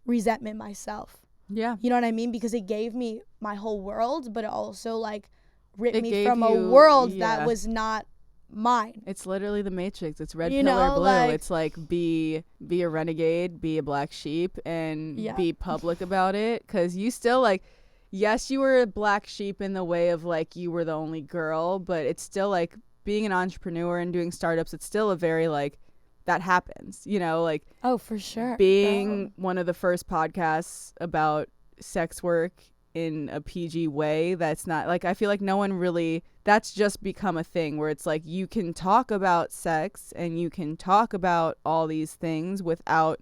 resentment myself. Yeah. You know what I mean? Because it gave me my whole world, but it also, like, ripped It me gave from a you- world yeah. that was not mine. It's literally the Matrix. It's red You pill or know, blue. like- It's like be a renegade, be a black sheep, and Yeah. be public about it. Because you still, like, yes, you were a black sheep in the way of, like, you were the only girl, but it's still, like, being an entrepreneur and doing startups, it's still a very, like, that happens, you know, like, Oh, for sure. being one of the first podcasts about sex work in a PG way. That's not, like, I feel like no one really, that's just become a thing where it's like you can talk about sex and you can talk about all these things without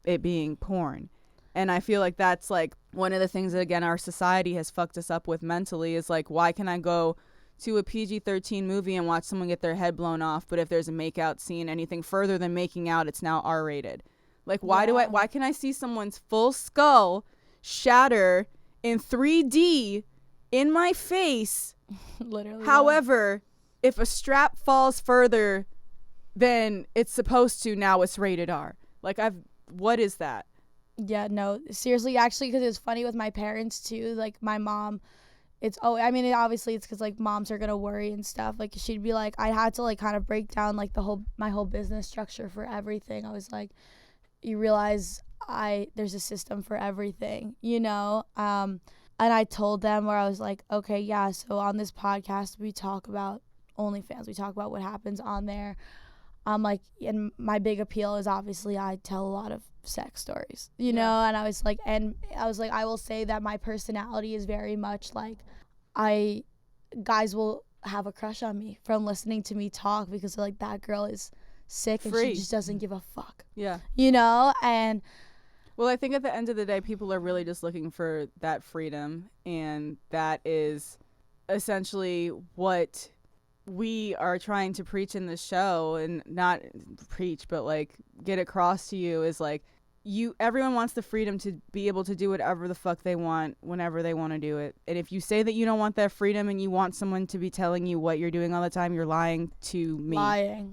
it being porn. And I feel like that's, like, one of the things that, again, our society has fucked us up with mentally, is like, why can I go to a PG-13 movie and watch someone get their head blown off, but if there's a makeout scene, anything further than making out, it's now R-rated? Like, why can I see someone's full skull shatter in 3D in my face? Literally. However, if a strap falls further than it's supposed to, now it's rated R. Like, what is that? Yeah, no, seriously, actually, because it's funny with my parents too. Like, my mom, obviously it's because, like, moms are gonna worry and stuff. Like, she'd be like, I had to, like, kind of break down, like, my whole business structure for everything. I was like, you realize there's a system for everything, you know? And I told them, where I was like, okay, yeah, so on this podcast we talk about OnlyFans, we talk about what happens on there. Like, and my big appeal is, obviously, I tell a lot of sex stories, you know? And I was like, I will say that my personality is very much like, guys will have a crush on me from listening to me talk, because they're like, that girl is sick and she just doesn't give a fuck. Yeah. You know? And well, I think at the end of the day, people are really just looking for that freedom, and that is essentially what we are trying to preach in this show, and not preach, but, like, get across to you, is like, everyone wants the freedom to be able to do whatever the fuck they want whenever they want to do it. And if you say that you don't want that freedom and you want someone to be telling you what you're doing all the time, you're lying to me.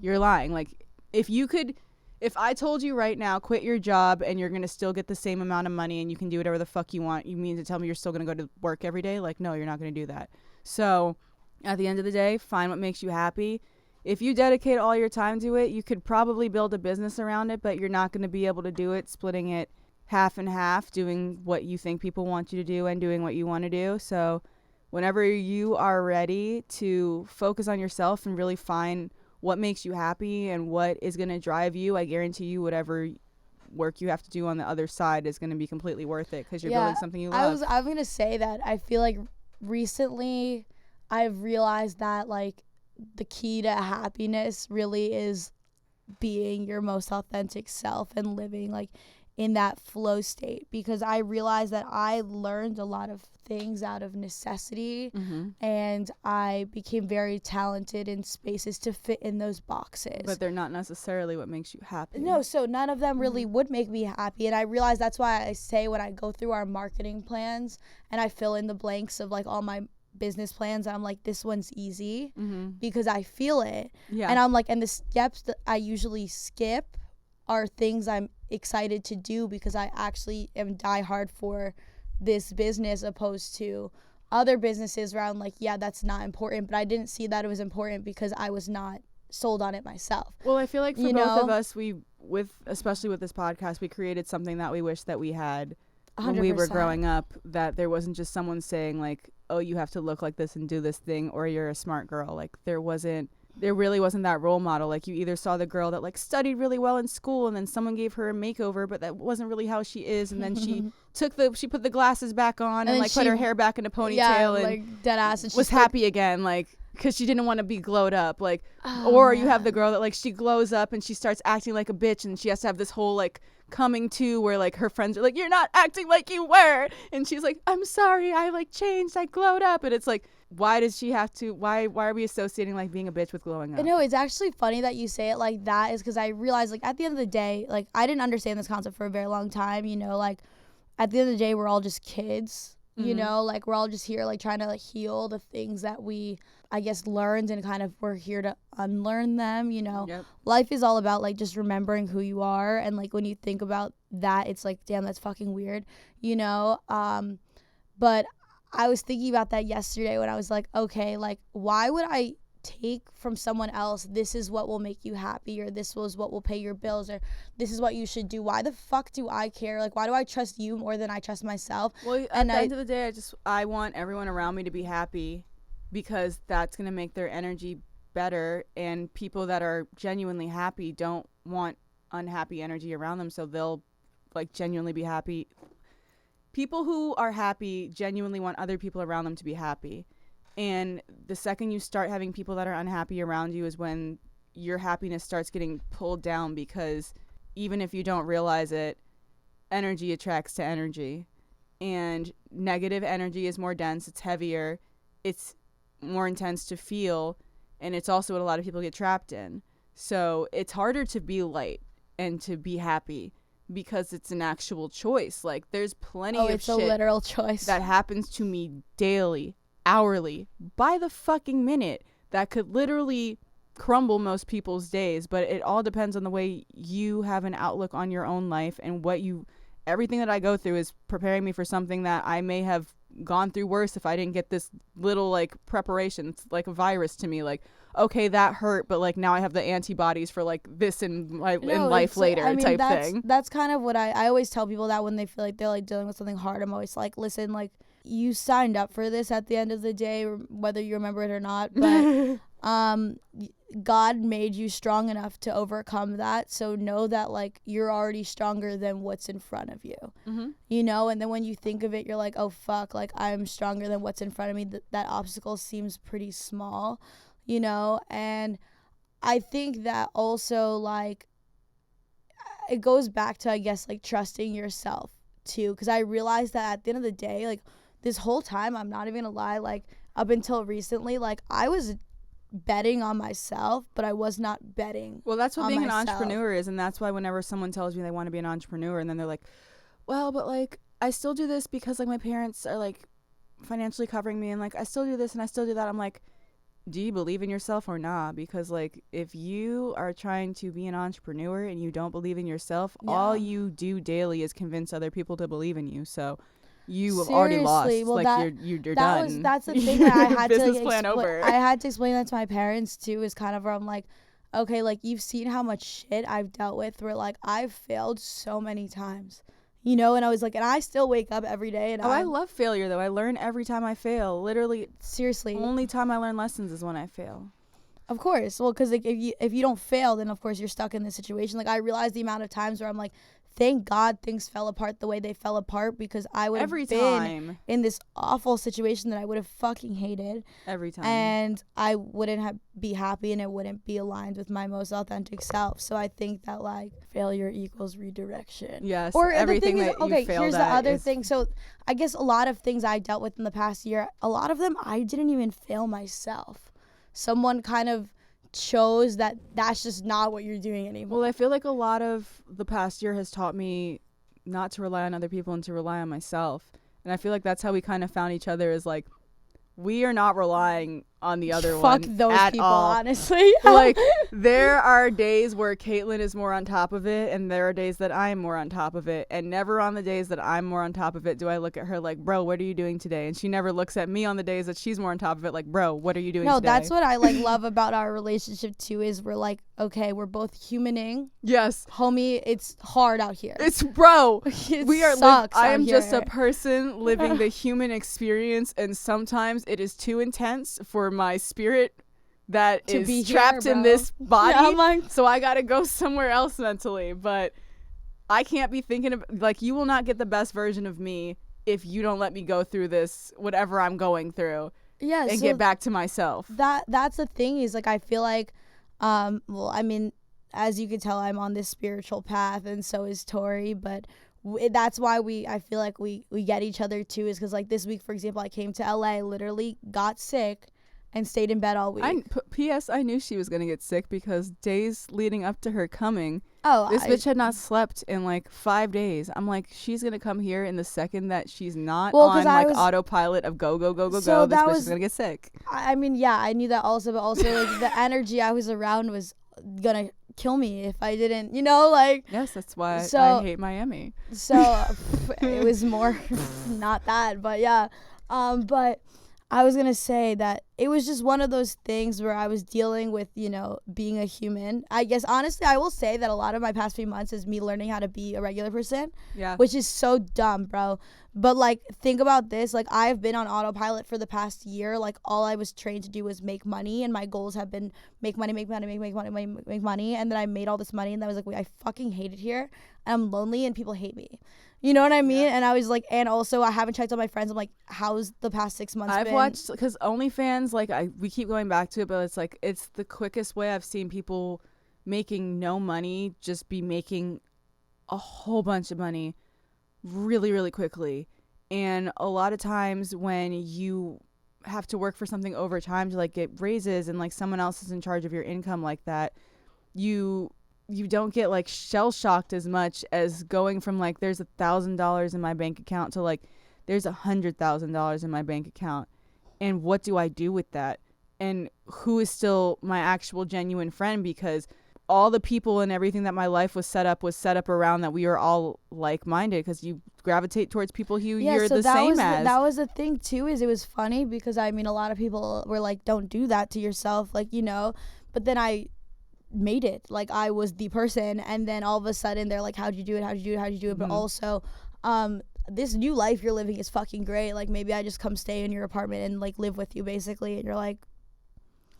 You're lying. Like, if I told you right now, quit your job and you're going to still get the same amount of money and you can do whatever the fuck you want, you mean to tell me you're still going to go to work every day? Like, no, you're not going to do that. So at the end of the day, find what makes you happy. if you dedicate all your time to it, you could probably build a business around it, but you're not going to be able to do it splitting it half and half, doing what you think people want you to do and doing what you want to do. So whenever you are ready to focus on yourself and really find what makes you happy and what is going to drive you, I guarantee you whatever work you have to do on the other side is going to be completely worth it because you're building something you love. I'm going to say that I feel like recently I've realized that like the key to happiness really is being your most authentic self and living like in that flow state, because I realized that I learned a lot of things out of necessity, and I became very talented in spaces to fit in those boxes. But they're not necessarily what makes you happy. No, so none of them really would make me happy, and I realized that's why I say when I go through our marketing plans and I fill in the blanks of like all my business plans, I'm like, this one's easy because I feel it. Yeah. And I'm like, and the steps that I usually skip are things I'm excited to do because I actually am diehard for this business, opposed to other businesses where I'm like, yeah, that's not important, but I didn't see that it was important because I was not sold on it myself. Well, I feel like for both of us, especially with this podcast, we created something that we wish that we had 100%. When we were growing up, that there wasn't just someone saying like, oh, you have to look like this and do this thing, or you're a smart girl. Like there really wasn't that role model. Like you either saw the girl that like studied really well in school and then someone gave her a makeover, but that wasn't really how she is, and then she she put the glasses back on and like put her hair back in a ponytail and like dead ass, and was happy again, like because she didn't want to be glowed up, like or you have the girl that like she glows up and she starts acting like a bitch, and she has to have this whole like coming to where like her friends are like, you're not acting like you were, and she's like, I'm sorry, I like changed, I glowed up, and it's like, why does she have to, why are we associating like being a bitch with glowing up? No, it's actually funny that you say it like that, is because I realized like at the end of the day, like I didn't understand this concept for a very long time, you know, like at the end of the day we're all just kids, you know, like we're all just here like trying to like heal the things that we I guess learned, and kind of we're here to unlearn them, you know. Life is all about like just remembering who you are, and like when you think about that, it's like, damn, that's fucking weird, you know. But I was thinking about that yesterday when I was like, okay, like why would I take from someone else, this is what will make you happy, or this was what will pay your bills, or this is what you should do? Why the fuck do I care? Like why do I trust you more than I trust myself? Well, at the end of the day, I want everyone around me to be happy, because that's going to make their energy better, and people that are genuinely happy don't want unhappy energy around them, so they'll like genuinely be happy. People who are happy genuinely want other people around them to be happy, and the second you start having people that are unhappy around you is when your happiness starts getting pulled down, because even if you don't realize it, energy attracts to energy, and negative energy is more dense, it's heavier, it's more intense to feel, and it's also what a lot of people get trapped in. So it's harder to be light and to be happy because it's an actual choice. Like there's plenty of it's shit a literal choice that happens to me daily, hourly, by the fucking minute, that could literally crumble most people's days. But it all depends on the way you have an outlook on your own life, and everything that I go through is preparing me for something that I may have gone through worse if I didn't get this little like preparation. It's like a virus to me, like, okay, that hurt, but like now I have the antibodies for like this in life later, type thing. That's kind of what I always tell people, that when they feel like they're like dealing with something hard, I'm always like, listen, like you signed up for this at the end of the day, whether you remember it or not, but God made you strong enough to overcome that, so know that like you're already stronger than what's in front of you, you know. And then when you think of it, you're like, oh fuck, like I'm stronger than what's in front of me. That obstacle seems pretty small, you know. And I think that also like it goes back to, I guess, like trusting yourself too, because I realized that at the end of the day, like this whole time, I'm not even gonna lie, like up until recently, like I was betting on myself, but I was not betting. Well, that's what being an entrepreneur is, and that's why whenever someone tells me they want to be an entrepreneur, and then they're like, well, but like I still do this because like my parents are like financially covering me, and like I still do this and I still do that. I'm like, do you believe in yourself or not? Because like if you are trying to be an entrepreneur and you don't believe in yourself, all you do daily is convince other people to believe in you. So you have already lost. Seriously, well, like you're done. That's the thing that I had to business like, plan over. I had to explain that to my parents too. Is kind of where I'm like, okay, like you've seen how much shit I've dealt with. Where like I've failed so many times, and I was like, and I still wake up every day. And I love failure though. I learn every time I fail. Literally, seriously, only time I learn lessons is when I fail. Of course, well, because like if you don't fail, then of course you're stuck in this situation. Like I realized the amount of times where I'm like, thank God things fell apart the way they fell apart, because I would have been in this awful situation that I would have fucking hated every time, and I wouldn't be happy, and it wouldn't be aligned with my most authentic self. So I think that like failure equals redirection. Yes, or everything the thing that is, okay, you failed here's the at other is thing. So I guess a lot of things I dealt with in the past year, a lot of them I didn't even fail myself. Someone kind of chose that's just not what you're doing anymore. Well, I feel like a lot of the past year has taught me not to rely on other people and to rely on myself. And I feel like that's how we kind of found each other, is like, we are not relying on the other one Fuck those at people, all. honestly. Like, there are days where Caitlin is more on top of it, and there are days that I'm more on top of it. And never on the days that I'm more on top of it do I look at her like, bro, what are you doing today? And she never looks at me on the days that she's more on top of it like, bro, what are you doing today? No, that's what I like love about our relationship too, is we're like, okay, we're both humaning. Yes. Homie, it's hard out here. It's bro. We are I am just a person living the human experience, and sometimes it is too intense for my spirit that is trapped in this body. Yeah, so I gotta go somewhere else mentally. But I can't be thinking of, like, you will not get the best version of me if you don't let me go through this, whatever I'm going through, and get back to myself. That's the thing, is like I feel like well, I mean, as you can tell, I'm on this spiritual path, and so is Tori, but that's why I feel like we get each other too, is because like this week, for example, I came to LA, literally got sick and stayed in bed all week. P.S. I knew she was gonna get sick because days leading up to her coming, this bitch had not slept in like 5 days. I'm like, she's gonna come here, in the second that she's not on like autopilot of go, this bitch is gonna get sick. I mean, yeah, I knew that also, but also like the energy I was around was gonna kill me if I didn't, like. Yes, that's why I hate Miami. So it was more not that, but yeah. But I was gonna say that it was just one of those things where I was dealing with, being a human. I guess honestly, I will say that a lot of my past few months is me learning how to be a regular person. Yeah. Which is so dumb, bro. But like, think about this. Like, I've been on autopilot for the past year. Like, all I was trained to do was make money, and my goals have been make money. And then I made all this money, and I was like, wait, I fucking hate it here. And I'm lonely, and people hate me. You know what I mean? Yeah. And I was like, and also I haven't checked on my friends. I'm like, how's the past 6 months been? I've watched, because OnlyFans, like, we keep going back to it, but it's like, it's the quickest way I've seen people making no money just be making a whole bunch of money really, really quickly. And a lot of times when you have to work for something over time to like get raises, and like someone else is in charge of your income like that, you don't get like shell shocked as much as going from like, there's $1,000 in my bank account to like, there's $100,000 in my bank account. And what do I do with that? And who is still my actual genuine friend? Because all the people and everything that my life was set up around that we are all like-minded, because you gravitate towards people who you're the same as. That was the thing too, is it was funny because I mean, a lot of people were like, don't do that to yourself, like, but then I made it like I was the person, and then all of a sudden they're like, how'd you do it? Mm-hmm. But also this new life you're living is fucking great. Like, maybe I just come stay in your apartment and like live with you basically, and you're like,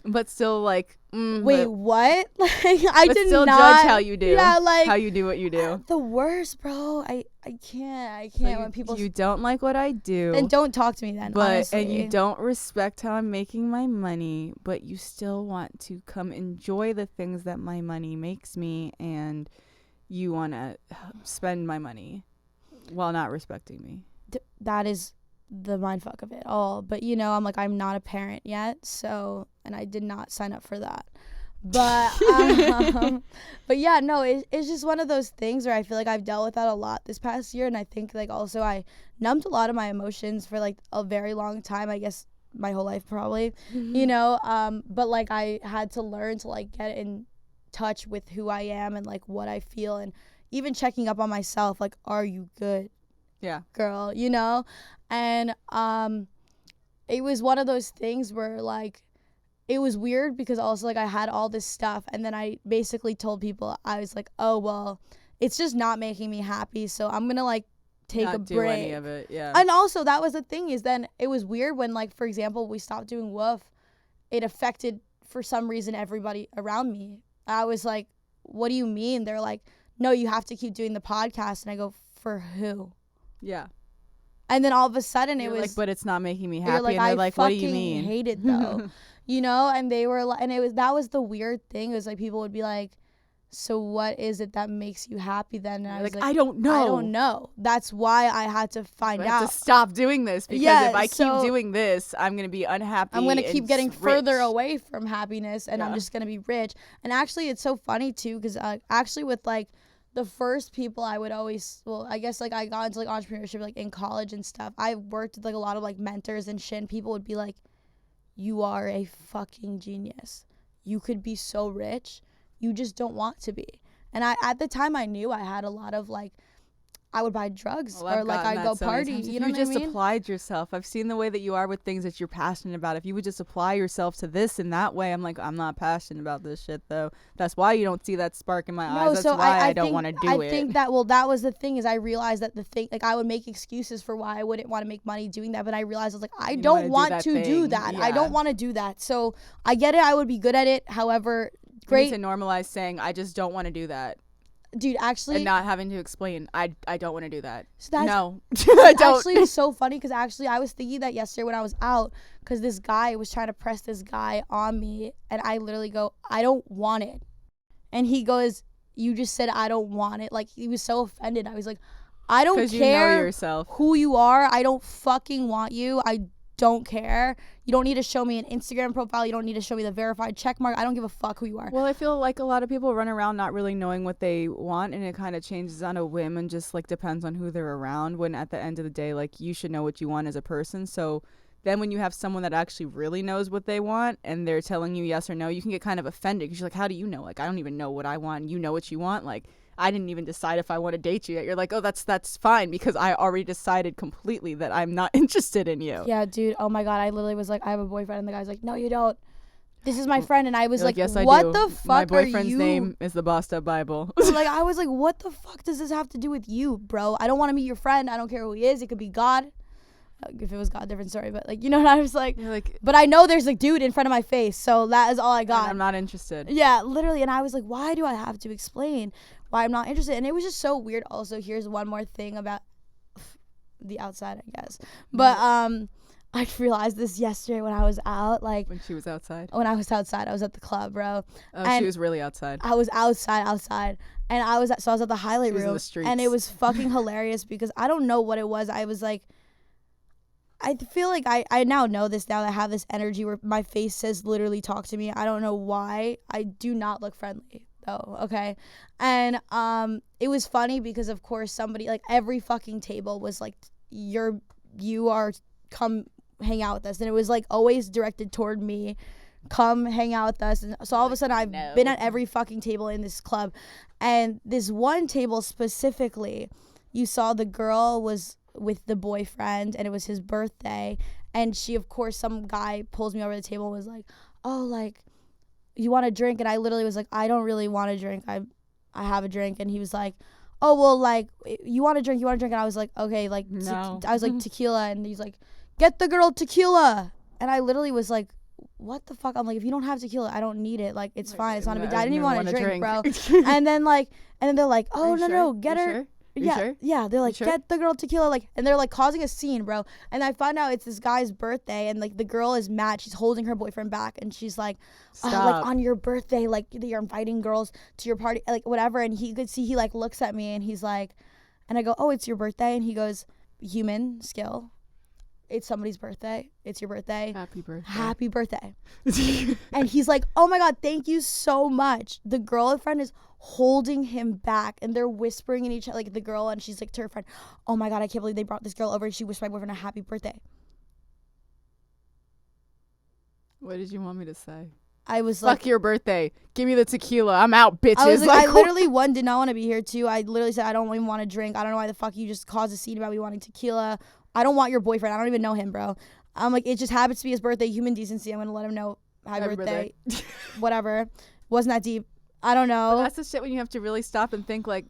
but still like, wait, what? Like, I did still not judge how you do. Yeah, like how you do what you do. The worst, bro. I can't So when people. You don't like what I do. Then don't talk to me then. But honestly. And you don't respect how I'm making my money, but you still want to come enjoy the things that my money makes me, and you want to spend my money while not respecting me. That is the mindfuck of it all. But I'm like, I'm not a parent yet, so, and I did not sign up for that. But but yeah, no, it's just one of those things where I feel like I've dealt with that a lot this past year, and I think like also I numbed a lot of my emotions for like a very long time, I guess my whole life probably. But like I had to learn to like get in touch with who I am and like what I feel, and even checking up on myself, like, are you good? girl, you know? And it was one of those things where like it was weird because also like I had all this stuff and then I basically told people, I was like, oh well, it's just not making me happy, so I'm gonna like take Not a do break. any of it, yeah. And also that was the thing, is then it was weird when like, for example, we stopped doing Woof, it affected for some reason everybody around me. I was like, what do you mean? They're like, no, you have to keep doing the podcast. And I go, for who? Yeah. And then all of a sudden You're it was like, but it's not making me happy. you're like, and they're I like, what do fucking you mean? hate it though. You know? And they were like, and it was, that was the weird thing. It was like people would be like, so what is it that makes you happy then? And I was like, I don't know. I don't know. That's why I had to find out. I have to stop doing this because if I keep doing this, I'm going to be unhappy. I'm going to keep getting rich. further away from happiness, and I'm just going to be rich. And actually, it's so funny too, because actually with like the first people I would always, well, I guess like I got into like entrepreneurship like in college and stuff. I worked with like a lot of like mentors and shit, and people would be like, you are a fucking genius. You could be so rich. You just don't want to be. And I, at the time, I knew I had a lot of like, I would buy drugs or like I'd go party. You know what I mean? You just applied yourself. I've seen the way that you are with things that you're passionate about. If you would just apply yourself to this in that way, I'm like, I'm not passionate about this shit though. That's why you don't see that spark in my eyes. That's why I don't want to do it. I think that, well, that was the thing, is I realized that the thing, like I would make excuses for why I wouldn't want to make money doing that. But I realized I was like, I don't want to do that. I don't want to do that. So I get it. I would be good at it. However, great. You need to normalize saying, I just don't want to do that. Dude, actually, and not having to explain, I don't want to do that. So that's, no, I don't. Actually, it's so funny because actually I was thinking that yesterday when I was out, because this guy was trying to press this guy on me, and I literally go, I don't want it. And he goes, you just said I don't want it. Like, he was so offended. I was like, I don't care who you are. I don't fucking want you. I don't care. You don't need to show me an Instagram profile. You don't need to show me the verified check mark. I don't give a fuck who you are. Well, I feel like a lot of people run around not really knowing what they want, and it kind of changes on a whim and just like depends on who they're around, when at the end of the day, like, you should know what you want as a person. So then when you have someone that actually really knows what they want and they're telling you yes or no, you can get kind of offended because you're like, how do you know? Like, I don't even know what I want. You know what you want? Like, I didn't even decide if I want to date you yet. You're like, oh, that's fine because I already decided completely that I'm not interested in you. Yeah, dude. Oh my God. I literally was like, I have a boyfriend. And the guy's like, no, you don't. This is my friend. And I was like, yes, what I do. The fuck my are boyfriend's you? name is the Bossed Up Bible. Like, I was like, what the fuck does this have to do with you, bro? I don't want to meet your friend. I don't care who he is. It could be God. If it was God, different story. But like, you know what I was like? You're like, but I know there's a dude in front of my face. So that is all I got. I'm not interested. Yeah, literally. And I was like, why do I have to explain why I'm not interested? And it was just so weird. Also, here's one more thing about the outside, I guess. But I realized this yesterday when I was out. Like, when she was outside? When I was outside. I was at the club, bro. Oh, and she was really outside. I was outside. And I was at the highlight room. In the streets. And it was fucking hilarious because I don't know what it was. I was like, I feel like I now know this, now that I have this energy where my face says literally talk to me. I don't know why. I do not look friendly though, okay? And it was funny because of course somebody, like every fucking table was like, you are, come hang out with us. And it was like always directed toward me, come hang out with us. And so all of a sudden I've been at every fucking table in this club. And this one table specifically, you saw the girl was with the boyfriend and it was his birthday, and she, of course, some guy pulls me over the table and was like, oh, like, you want a drink? And I literally was like, I don't really want a drink. I have a drink. And he was like, oh, well, like, you want a drink? And I was like, okay, like, no. I was like, tequila. And he's like, get the girl tequila. And I literally was like, what the fuck? I'm like, if you don't have tequila, I don't need it. Like, it's fine. It's not a big deal. I didn't even want to drink, bro. and then they're like, oh, no, get her. Sure? Yeah, sure? Yeah. They're like, sure? Get the girl tequila, like, and they're like causing a scene, bro. And I find out it's this guy's birthday, and like the girl is mad. She's holding her boyfriend back, and she's like, like, on your birthday, like, you're inviting girls to your party, like, whatever. And he could see, he like looks at me, and he's like, and I go, oh, it's your birthday, and he goes, human skill. It's somebody's birthday. It's your birthday. Happy birthday. And he's like, oh my God, thank you so much. The girlfriend is holding him back and they're whispering in each other, like the girl, and she's like to her friend, oh my God, I can't believe they brought this girl over and she wished my boyfriend a happy birthday. What did you want me to say? I was fuck like, your birthday. Give me the tequila. I'm out, bitches. I was like, I Like, literally, one, did not want to be here. Two, I literally said, I don't even want to drink. I don't know why the fuck you just caused a scene about me wanting tequila. I don't want your boyfriend. I don't even know him, bro. I'm like, it just happens to be his birthday. Human decency. I'm going to let him know. Happy birthday. Whatever. Wasn't that deep. I don't know. But that's the shit when you have to really stop and think, like,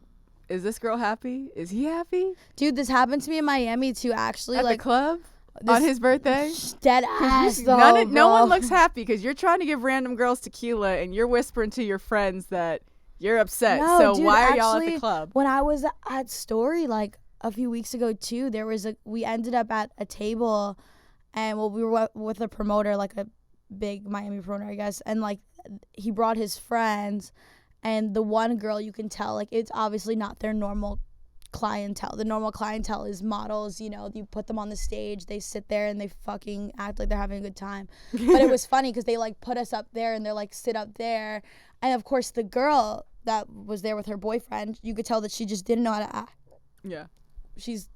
is this girl happy? Is he happy? Dude, this happened to me in Miami, too, actually. At like the club? On his birthday? Dead ass, though, no one looks happy because you're trying to give random girls tequila and you're whispering to your friends that you're upset. No, so dude, why are y'all at actually, the club? When I was at Story, like, a few weeks ago, too, we ended up at a table, and, well, we were with a promoter, like a big Miami promoter, I guess, and, like, he brought his friends, and the one girl, you can tell, like, it's obviously not their normal clientele. The normal clientele is models, you know, you put them on the stage, they sit there and they fucking act like they're having a good time. But it was funny because they like put us up there and they're like, sit up there. And of course the girl that was there with her boyfriend, you could tell that she just didn't know how to act. Yeah. She's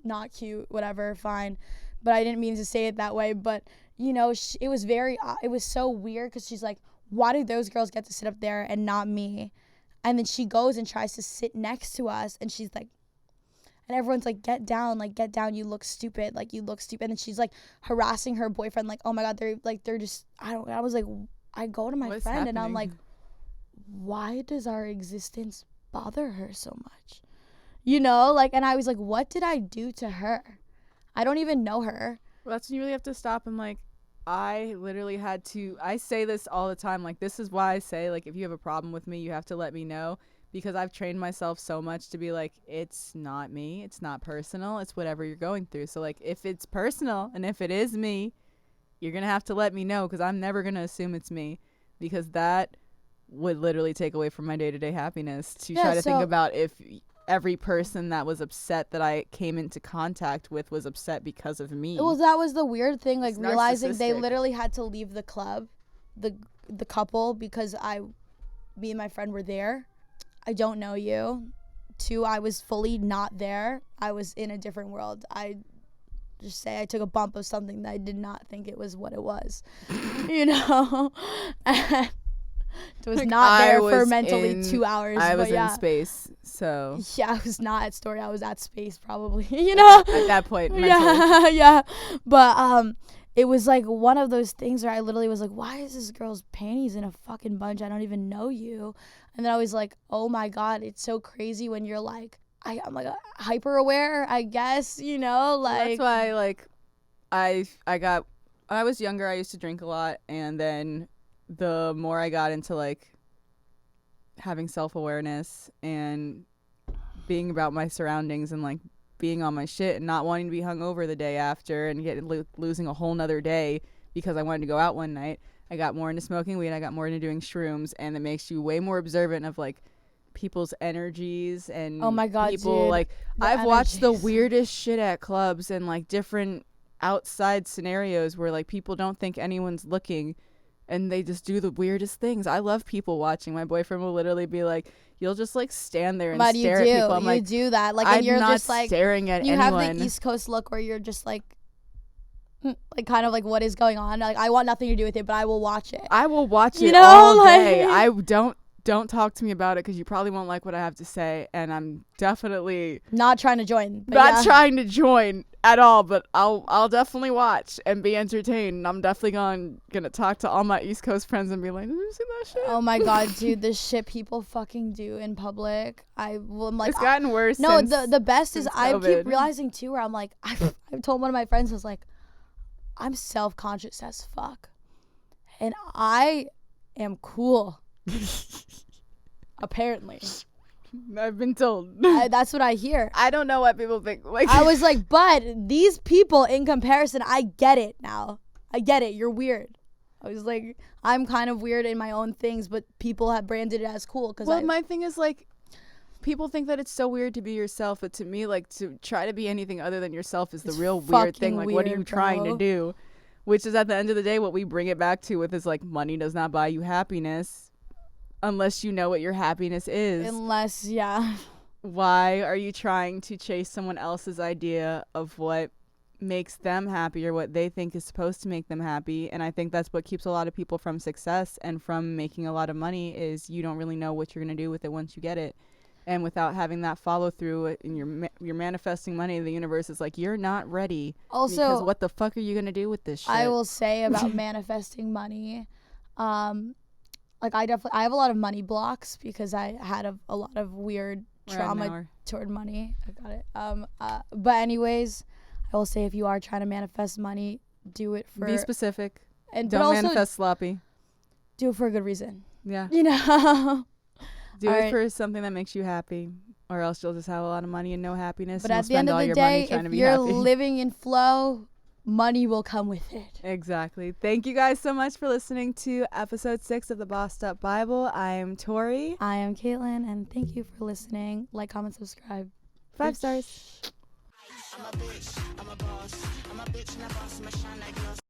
not cute, whatever, fine. But I didn't mean to say it that way. But, you know, it was so weird because she's like, why do those girls get to sit up there and not me? And then she goes and tries to sit next to us, and she's like, and everyone's like, get down, you look stupid, like, you look stupid. And she's like harassing her boyfriend, like, oh my God, they're just, I was like, I go to my What's friend happening? and I'm like, why does our existence bother her so much? You know, like, and I was like, what did I do to her? I don't even know her. Well, that's when you really have to stop and, like, I literally had to, I say this all the time, like, this is why I say, like, if you have a problem with me, you have to let me know, because I've trained myself so much to be like, it's not me, it's not personal, it's whatever you're going through. So, like, if it's personal and if it is me, you're gonna have to let me know, because I'm never gonna assume it's me, because that would literally take away from my day-to-day happiness to try to think about if every person that was upset that I came into contact with was upset because of me. Well, that was the weird thing, like, It's realizing they narcissistic. literally had to leave the club, the couple, because me and my friend were there. I don't know you. Two, I was fully not there. I was in a different world. I just say I took a bump of something that I did not think it was what it was, you know? And it was like, not there for mentally 2 hours. I was in space, so. Yeah, I was not at Story. I was at space probably, you know? At that point, mentally. Yeah, yeah. But it was like one of those things where I literally was like, why is this girl's panties in a fucking bunch? I don't even know you. And then I was like, oh my God, it's so crazy when you're like, I'm like hyper aware, I guess, you know? Like, well, that's why, like, when I was younger, I used to drink a lot, and then the more I got into, like, having self-awareness and being about my surroundings and, like, being on my shit and not wanting to be hungover the day after and losing a whole nother day because I wanted to go out one night, I got more into smoking weed, I got more into doing shrooms, and it makes you way more observant of, like, people's energies and oh my God, people, dude, like, I've watched the weirdest shit at clubs and, like, different outside scenarios where, like, people don't think anyone's looking and they just do the weirdest things. I love people watching. My boyfriend will literally be like, you'll just, like, stand there and stare at people. I'm like, do that, like, and I'm you're not just like staring at you anyone. have the East Coast look where you're just like kind of like, what is going on? Like, I want nothing to do with it, but I will watch it. I will watch it, you know, all like, day. I don't talk to me about it because you probably won't like what I have to say, and I'm definitely not trying to join. Not trying to join at all, but I'll definitely watch and be entertained. And I'm definitely gonna talk to all my East Coast friends and be like, did you see that shit? Oh my God, dude, the shit people fucking do in public. I'm like, it's gotten worse. No, since, the best is I COVID. keep realizing too, where I'm like, I've told one of my friends, I was like, I'm self-conscious as fuck, and I am cool. Apparently. I've been told. That's what I hear. I don't know what people think. Like, I was like, but these people in comparison, I get it now. I get it. You're weird. I was like, I'm kind of weird in my own things, but people have branded it as cool. My thing is, like, people think that it's so weird to be yourself, but to me, like, to try to be anything other than yourself is the real weird thing. Like, what are you trying to do? Which is, at the end of the day, what we bring it back to with is, like, money does not buy you happiness. Unless you know what your happiness is. Yeah. Why are you trying to chase someone else's idea of what makes them happy or what they think is supposed to make them happy. And I think that's what keeps a lot of people from success and from making a lot of money, is you don't really know what you're going to do with it once you get it. And without having that follow through, and you're manifesting money, the universe is like, you're not ready. Also, because what the fuck are you going to do with this shit? I will say about manifesting money, like I have a lot of money blocks because I had a lot of weird trauma toward money. I got it. But anyways, I will say, if you are trying to manifest money, do it for... Be specific. And don't manifest sloppy. Do it for a good reason. Yeah. You know? Do it for something that makes you happy, or else you'll just have a lot of money and no happiness. But and at the end of the day, if you're living in flow, money will come with it. Exactly. Thank you guys so much for listening to episode 6 of the Bossed Up Bible. I am Tori. I am Caitlin, and thank you for listening. Like, comment, subscribe. 5 stars. I'm a bitch, I'm a boss. I'm a bitch and a boss, I'm a shine like gloss.